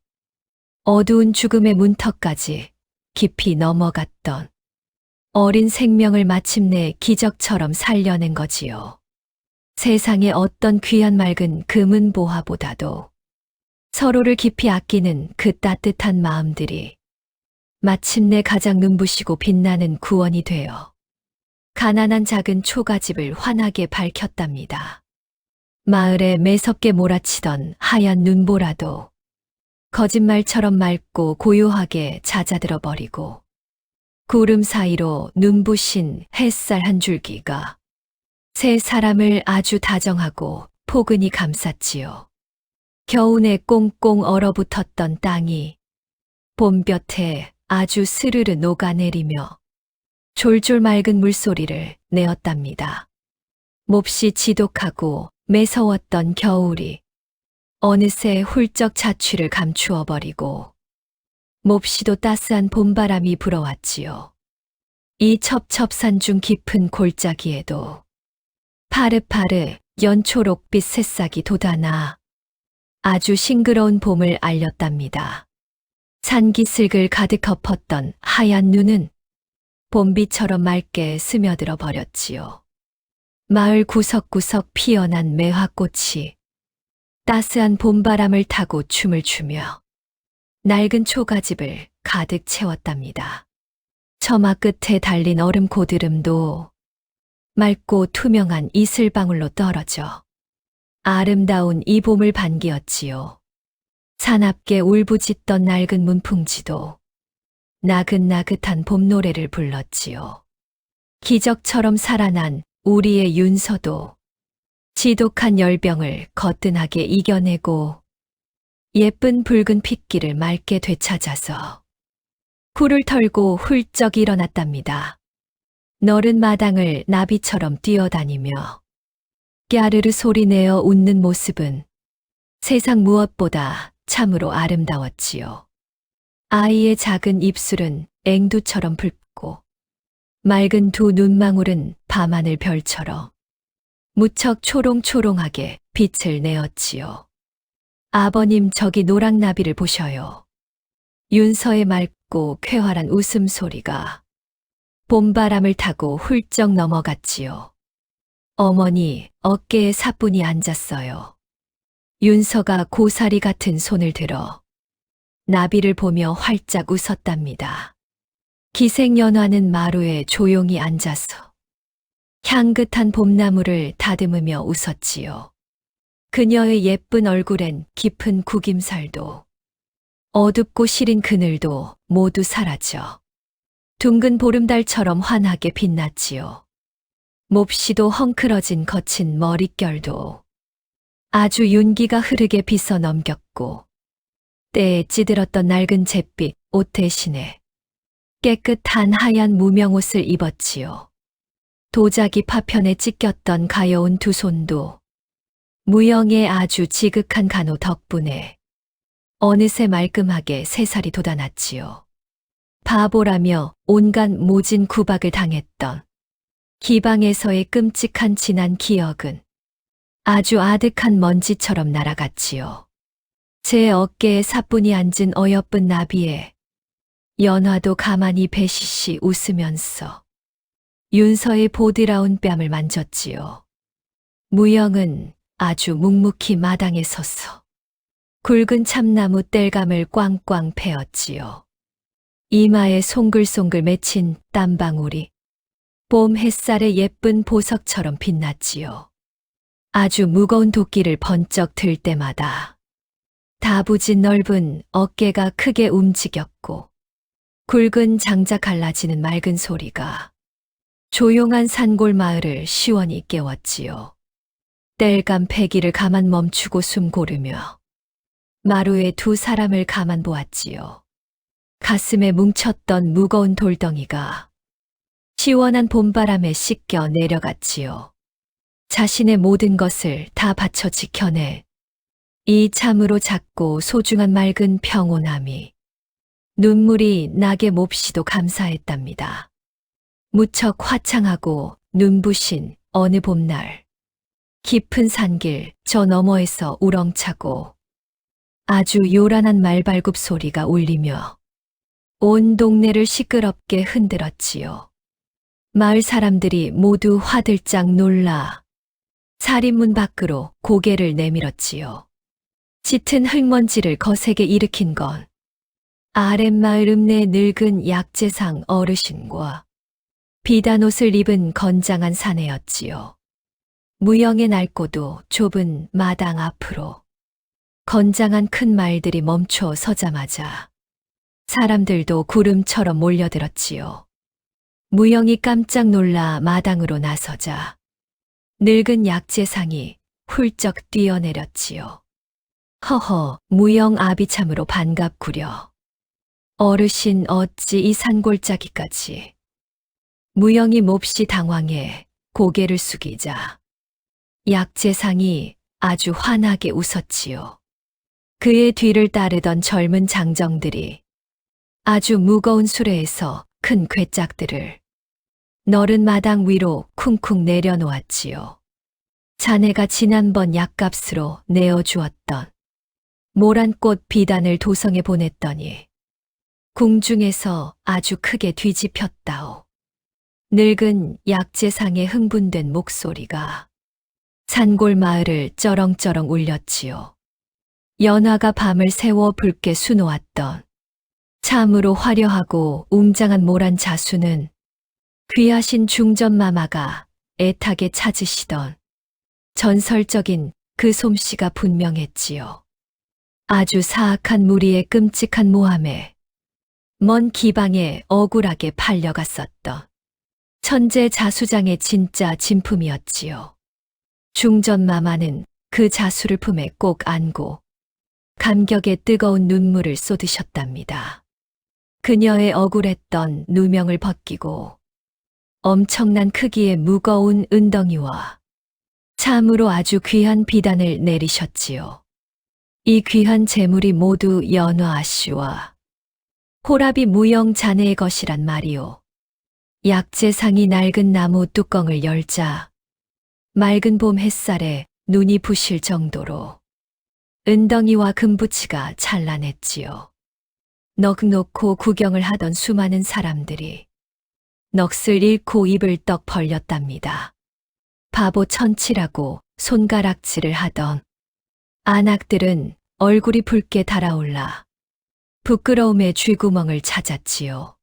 어두운 죽음의 문턱까지 깊이 넘어갔던 어린 생명을 마침내 기적처럼 살려낸 거지요. 세상의 어떤 귀한 맑은 금은보화보다도 서로를 깊이 아끼는 그 따뜻한 마음들이 마침내 가장 눈부시고 빛나는 구원이 되어 가난한 작은 초가집을 환하게 밝혔답니다. 마을에 매섭게 몰아치던 하얀 눈보라도 거짓말처럼 맑고 고요하게 잦아들어 버리고 구름 사이로 눈부신 햇살 한 줄기가 세 사람을 아주 다정하고 포근히 감쌌지요. 겨우내 꽁꽁 얼어붙었던 땅이 봄볕에 아주 스르르 녹아내리며 졸졸 맑은 물소리를 내었답니다. 몹시 지독하고 매서웠던 겨울이 어느새 훌쩍 자취를 감추어 버리고 몹시도 따스한 봄바람이 불어왔지요. 이 첩첩산중 깊은 골짜기에도 파릇파릇 연초록빛 새싹이 돋아나 아주 싱그러운 봄을 알렸답니다. 산기슭을 가득 덮었던 하얀 눈은 봄비처럼 맑게 스며들어 버렸지요. 마을 구석구석 피어난 매화꽃이 따스한 봄바람을 타고 춤을 추며 낡은 초가집을 가득 채웠답니다. 처마 끝에 달린 얼음 고드름도 맑고 투명한 이슬방울로 떨어져 아름다운 이 봄을 반기었지요. 사납게 울부짖던 낡은 문풍지도 나긋나긋한 봄 노래를 불렀지요. 기적처럼 살아난 우리의 윤서도 지독한 열병을 거뜬하게 이겨내고 예쁜 붉은 핏기를 맑게 되찾아서 굴을 털고 훌쩍 일어났답니다. 너른 마당을 나비처럼 뛰어다니며 깨르르 소리내어 웃는 모습은 세상 무엇보다 참으로 아름다웠지요. 아이의 작은 입술은 앵두처럼 붉고 맑은 두 눈망울은 밤하늘 별처럼 무척 초롱초롱하게 빛을 내었지요. 아버님, 저기 노랑나비를 보셔요. 윤서의 맑고 쾌활한 웃음소리가 봄바람을 타고 훌쩍 넘어갔지요. 어머니, 어깨에 사뿐히 앉았어요. 윤서가 고사리 같은 손을 들어 나비를 보며 활짝 웃었답니다. 기생연화는 마루에 조용히 앉아서 향긋한 봄나무를 다듬으며 웃었지요. 그녀의 예쁜 얼굴엔 깊은 구김살도 어둡고 시린 그늘도 모두 사라져 둥근 보름달처럼 환하게 빛났지요. 몹시도 헝클어진 거친 머릿결도 아주 윤기가 흐르게 빗어 넘겼고 때에 찌들었던 낡은 잿빛 옷 대신에 깨끗한 하얀 무명옷을 입었지요. 도자기 파편에 찢겼던 가여운 두 손도 무영의 아주 지극한 간호 덕분에 어느새 말끔하게 새살이 돋아났지요. 바보라며 온갖 모진 구박을 당했던 기방에서의 끔찍한 지난 기억은 아주 아득한 먼지처럼 날아갔지요. 제 어깨에 사뿐히 앉은 어여쁜 나비에 연화도 가만히 배시시 웃으면서 윤서의 보드라운 뺨을 만졌지요. 무영은 아주 묵묵히 마당에 서서 굵은 참나무 땔감을 꽝꽝 패었지요. 이마에 송글송글 맺힌 땀방울이 봄 햇살의 예쁜 보석처럼 빛났지요. 아주 무거운 도끼를 번쩍 들 때마다 다부진 넓은 어깨가 크게 움직였고 굵은 장작 갈라지는 맑은 소리가 조용한 산골 마을을 시원히 깨웠지요. 땔감 패기를 가만 멈추고 숨 고르며 마루에 두 사람을 가만 보았지요. 가슴에 뭉쳤던 무거운 돌덩이가 시원한 봄바람에 씻겨 내려갔지요. 자신의 모든 것을 다 바쳐 지켜내 이 참으로 작고 소중한 맑은 평온함이 눈물이 나게 몹시도 감사했답니다. 무척 화창하고 눈부신 어느 봄날 깊은 산길 저 너머에서 우렁차고 아주 요란한 말발굽 소리가 울리며 온 동네를 시끄럽게 흔들었지요. 마을 사람들이 모두 화들짝 놀라 살인문 밖으로 고개를 내밀었지요. 짙은 흙먼지를 거세게 일으킨 건 아랫마을 읍내 늙은 약재상 어르신과 비단 옷을 입은 건장한 사내였지요. 무영의 낡고도 좁은 마당 앞으로 건장한 큰 말들이 멈춰 서자마자 사람들도 구름처럼 몰려들었지요. 무영이 깜짝 놀라 마당으로 나서자 늙은 약재상이 훌쩍 뛰어내렸지요. 허허, 무영 아비 참으로 반갑구려. 어르신 어찌 이 산골짜기까지. 무영이 몹시 당황해 고개를 숙이자 약재상이 아주 환하게 웃었지요. 그의 뒤를 따르던 젊은 장정들이 아주 무거운 수레에서 큰 괴짝들을 너른 마당 위로 쿵쿵 내려놓았지요. 자네가 지난번 약값으로 내어주었던 모란꽃 비단을 도성에 보냈더니 궁중에서 아주 크게 뒤집혔다오. 늙은 약재상의 흥분된 목소리가 산골 마을을 쩌렁쩌렁 울렸지요. 연화가 밤을 새워 붉게 수놓았던 참으로 화려하고 웅장한 모란 자수는 귀하신 중전마마가 애타게 찾으시던 전설적인 그 솜씨가 분명했지요. 아주 사악한 무리의 끔찍한 모함에 먼 기방에 억울하게 팔려갔었던 천재 자수장의 진짜 진품이었지요. 중전마마는 그 자수를 품에 꼭 안고 감격의 뜨거운 눈물을 쏟으셨답니다. 그녀의 억울했던 누명을 벗기고 엄청난 크기의 무거운 은덩이와 참으로 아주 귀한 비단을 내리셨지요. 이 귀한 재물이 모두 연화 아씨와 호라비 무영 자네의 것이란 말이오. 약재상이 낡은 나무 뚜껑을 열자 맑은 봄 햇살에 눈이 부실 정도로 은덩이와 금부치가 찬란했지요. 넋 놓고 구경을 하던 수많은 사람들이 넋을 잃고 입을 떡 벌렸답니다. 바보 천치라고 손가락질을 하던 안악들은 얼굴이 붉게 달아올라 부끄러움의 쥐구멍을 찾았지요.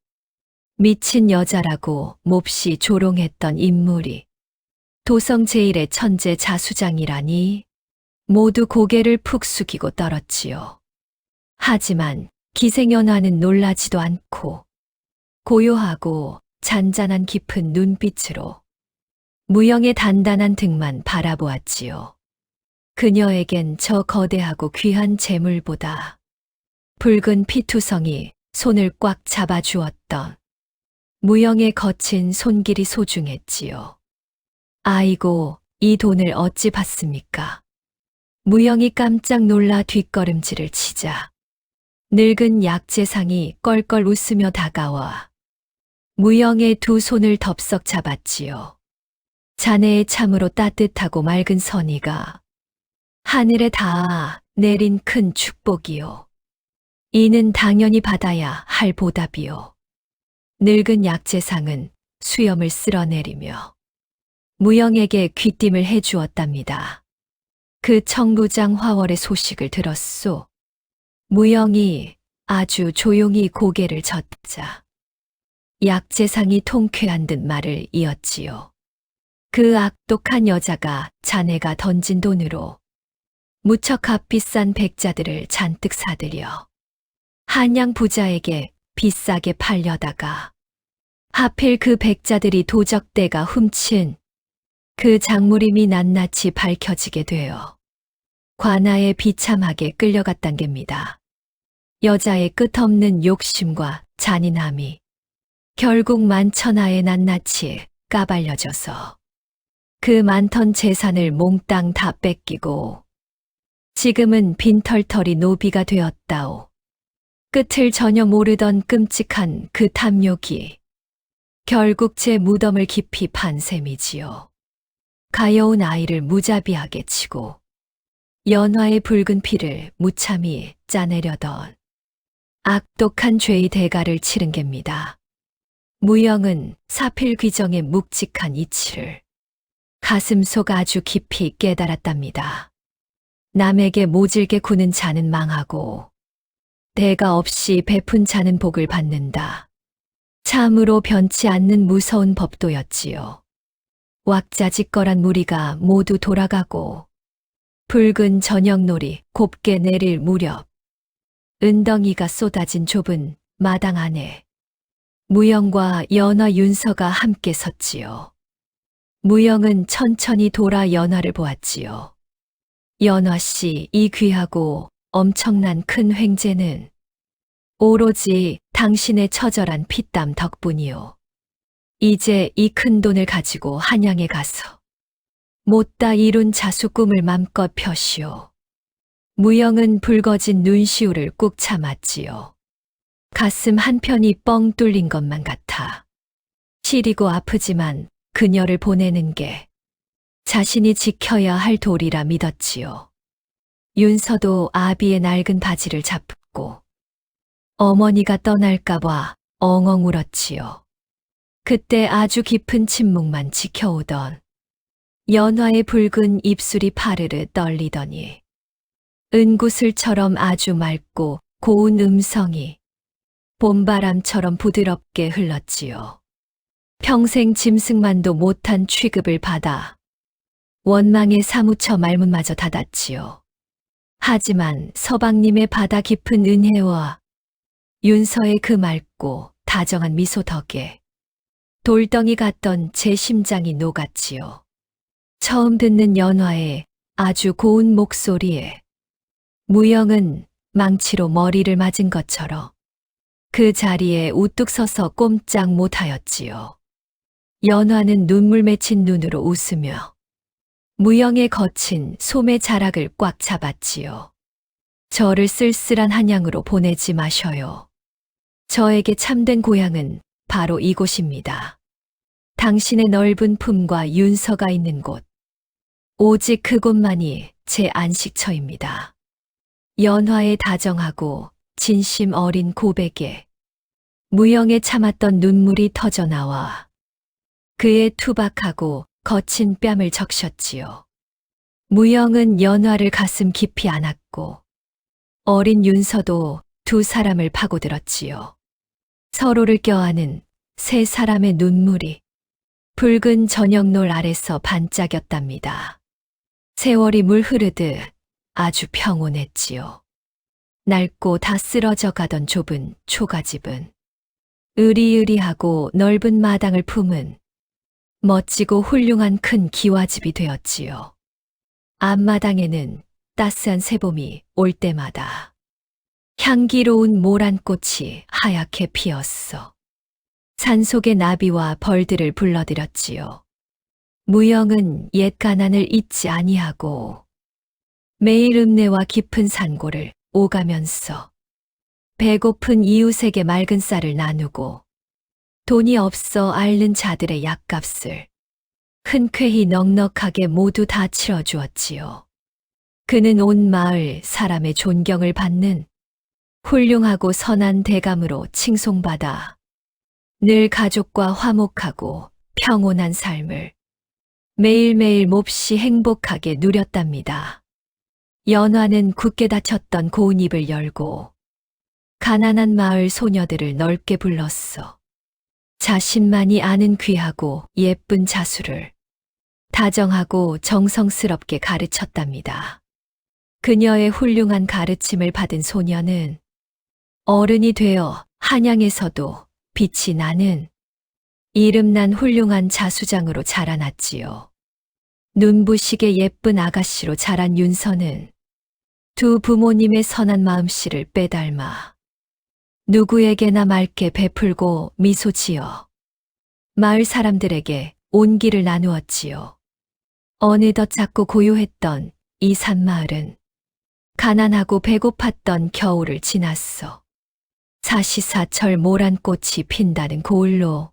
미친 여자라고 몹시 조롱했던 인물이 도성 제1의 천재 자수장이라니 모두 고개를 푹 숙이고 떨었지요. 하지만 기생연화는 놀라지도 않고 고요하고 잔잔한 깊은 눈빛으로 무영의 단단한 등만 바라보았지요. 그녀에겐 저 거대하고 귀한 재물보다 붉은 피투성이 손을 꽉 잡아주었던 무영의 거친 손길이 소중했지요. 아이고, 이 돈을 어찌 받습니까? 무영이 깜짝 놀라 뒷걸음질을 치자 늙은 약재상이 껄껄 웃으며 다가와 무영의 두 손을 덥석 잡았지요. 자네의 참으로 따뜻하고 맑은 선의가 하늘에 닿아 내린 큰 축복이요. 이는 당연히 받아야 할 보답이요. 늙은 약재상은 수염을 쓸어내리며 무영에게 귀띔을 해주었답니다. 그 청부장 화월의 소식을 들었소. 무영이 아주 조용히 고개를 젓자 약재상이 통쾌한 듯 말을 이었지요. 그 악독한 여자가 자네가 던진 돈으로 무척 값비싼 백자들을 잔뜩 사들여 한양 부자에게 비싸게 팔려다가 하필 그 백자들이 도적대가 훔친 그 장물임이 낱낱이 밝혀지게 되어 관아에 비참하게 끌려갔단 겁니다. 여자의 끝없는 욕심과 잔인함이 결국 만천하에 낱낱이 까발려져서 그 많던 재산을 몽땅 다 뺏기고 지금은 빈털터리 노비가 되었다오. 끝을 전혀 모르던 끔찍한 그 탐욕이 결국 제 무덤을 깊이 판 셈이지요. 가여운 아이를 무자비하게 치고 연화의 붉은 피를 무참히 짜내려던 악독한 죄의 대가를 치른 겁니다. 무영은 사필귀정의 묵직한 이치를 가슴속 아주 깊이 깨달았답니다. 남에게 모질게 구는 자는 망하고 대가 없이 베푼 자는 복을 받는다. 참으로 변치 않는 무서운 법도였지요. 왁자지껄한 무리가 모두 돌아가고 붉은 저녁놀이 곱게 내릴 무렵 은덩이가 쏟아진 좁은 마당 안에 무영과 연화 윤서가 함께 섰지요. 무영은 천천히 돌아 연화를 보았지요. 연화 씨, 이 귀하고 엄청난 큰 횡재는 오로지 당신의 처절한 피땀 덕분이요. 이제 이 큰 돈을 가지고 한양에 가서 못다 이룬 자수 꿈을 맘껏 펴시오. 무영은 붉어진 눈시울을 꾹 참았지요. 가슴 한편이 뻥 뚫린 것만 같아 시리고 아프지만 그녀를 보내는 게 자신이 지켜야 할 도리라 믿었지요. 윤서도 아비의 낡은 바지를 잡고 어머니가 떠날까봐 엉엉 울었지요. 그때 아주 깊은 침묵만 지켜오던 연화의 붉은 입술이 파르르 떨리더니 은구슬처럼 아주 맑고 고운 음성이 봄바람처럼 부드럽게 흘렀지요. 평생 짐승만도 못한 취급을 받아 원망에 사무쳐 말문마저 닫았지요. 하지만 서방님의 바다 깊은 은혜와 윤서의 그 맑고 다정한 미소 덕에 돌덩이 같던 제 심장이 녹았지요. 처음 듣는 연화의 아주 고운 목소리에 무영은 망치로 머리를 맞은 것처럼 그 자리에 우뚝 서서 꼼짝 못하였지요. 연화는 눈물 맺힌 눈으로 웃으며 무영의 거친 소매 자락을 꽉 잡았지요. 저를 쓸쓸한 한양으로 보내지 마셔요. 저에게 참된 고향은 바로 이곳입니다. 당신의 넓은 품과 윤서가 있는 곳. 오직 그곳만이 제 안식처입니다. 연화의 다정하고 진심 어린 고백에 무영에 참았던 눈물이 터져나와 그의 투박하고 거친 뺨을 적셨지요. 무영은 연화를 가슴 깊이 안았고 어린 윤서도 두 사람을 파고들었지요. 서로를 껴안은 세 사람의 눈물이 붉은 저녁놀 아래서 반짝였답니다. 세월이 물 흐르듯 아주 평온했지요. 낡고 다 쓰러져 가던 좁은 초가집은 으리으리하고 넓은 마당을 품은 멋지고 훌륭한 큰 기와집이 되었지요. 앞마당에는 따스한 새봄이 올 때마다 향기로운 모란꽃이 하얗게 피었어. 산속의 나비와 벌들을 불러들였지요. 무영은 옛 가난을 잊지 아니하고 매일 읍내와 깊은 산고를 오가면서 배고픈 이웃에게 맑은 쌀을 나누고 돈이 없어 앓는 자들의 약값을 흔쾌히 넉넉하게 모두 다 치러주었지요. 그는 온 마을 사람의 존경을 받는 훌륭하고 선한 대감으로 칭송받아 늘 가족과 화목하고 평온한 삶을 매일매일 몹시 행복하게 누렸답니다. 연화는 굳게 닫혔던 고운 입을 열고 가난한 마을 소녀들을 넓게 불렀어. 자신만이 아는 귀하고 예쁜 자수를 다정하고 정성스럽게 가르쳤답니다. 그녀의 훌륭한 가르침을 받은 소녀는 어른이 되어 한양에서도 빛이 나는 이름난 훌륭한 자수장으로 자라났지요. 눈부시게 예쁜 아가씨로 자란 윤서는 두 부모님의 선한 마음씨를 빼닮아 누구에게나 맑게 베풀고 미소 지어 마을 사람들에게 온기를 나누었지요. 어느덧 작고 고요했던 이 산마을은 가난하고 배고팠던 겨울을 지났어. 사시사철 모란꽃이 핀다는 고을로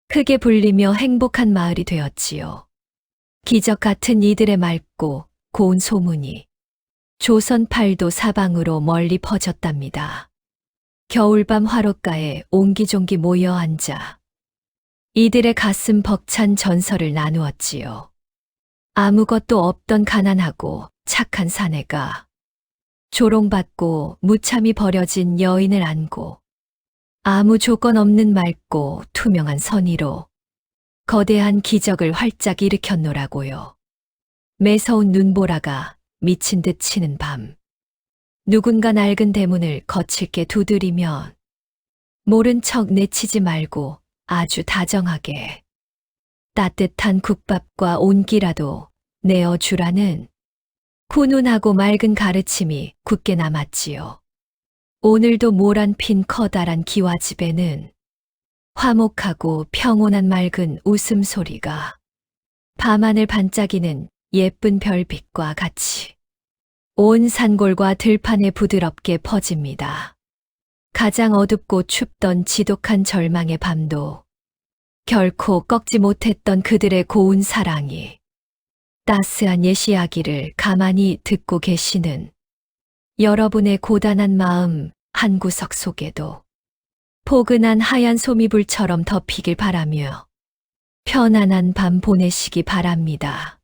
크게 불리며 행복한 마을이 되었지요. 기적 같은 이들의 맑고 고운 소문이 조선 팔도 사방으로 멀리 퍼졌답니다. 겨울밤 화롯가에 옹기종기 모여 앉아 이들의 가슴 벅찬 전설을 나누었지요. 아무것도 없던 가난하고 착한 사내가 조롱받고 무참히 버려진 여인을 안고 아무 조건 없는 맑고 투명한 선의로 거대한 기적을 활짝 일으켰노라고요. 매서운 눈보라가 미친 듯 치는 밤, 누군가 낡은 대문을 거칠게 두드리면 모른 척 내치지 말고 아주 다정하게 따뜻한 국밥과 온기라도 내어주라는 훈훈하고 맑은 가르침이 굳게 남았지요. 오늘도 모란 핀 커다란 기와집에는 화목하고 평온한 맑은 웃음소리가 밤하늘 반짝이는 예쁜 별빛과 같이 온 산골과 들판에 부드럽게 퍼집니다. 가장 어둡고 춥던 지독한 절망의 밤도 결코 꺾지 못했던 그들의 고운 사랑이 따스한 옛 이야기를 가만히 듣고 계시는 여러분의 고단한 마음 한 구석 속에도 포근한 하얀 소미불처럼 덮이길 바라며 편안한 밤 보내시기 바랍니다.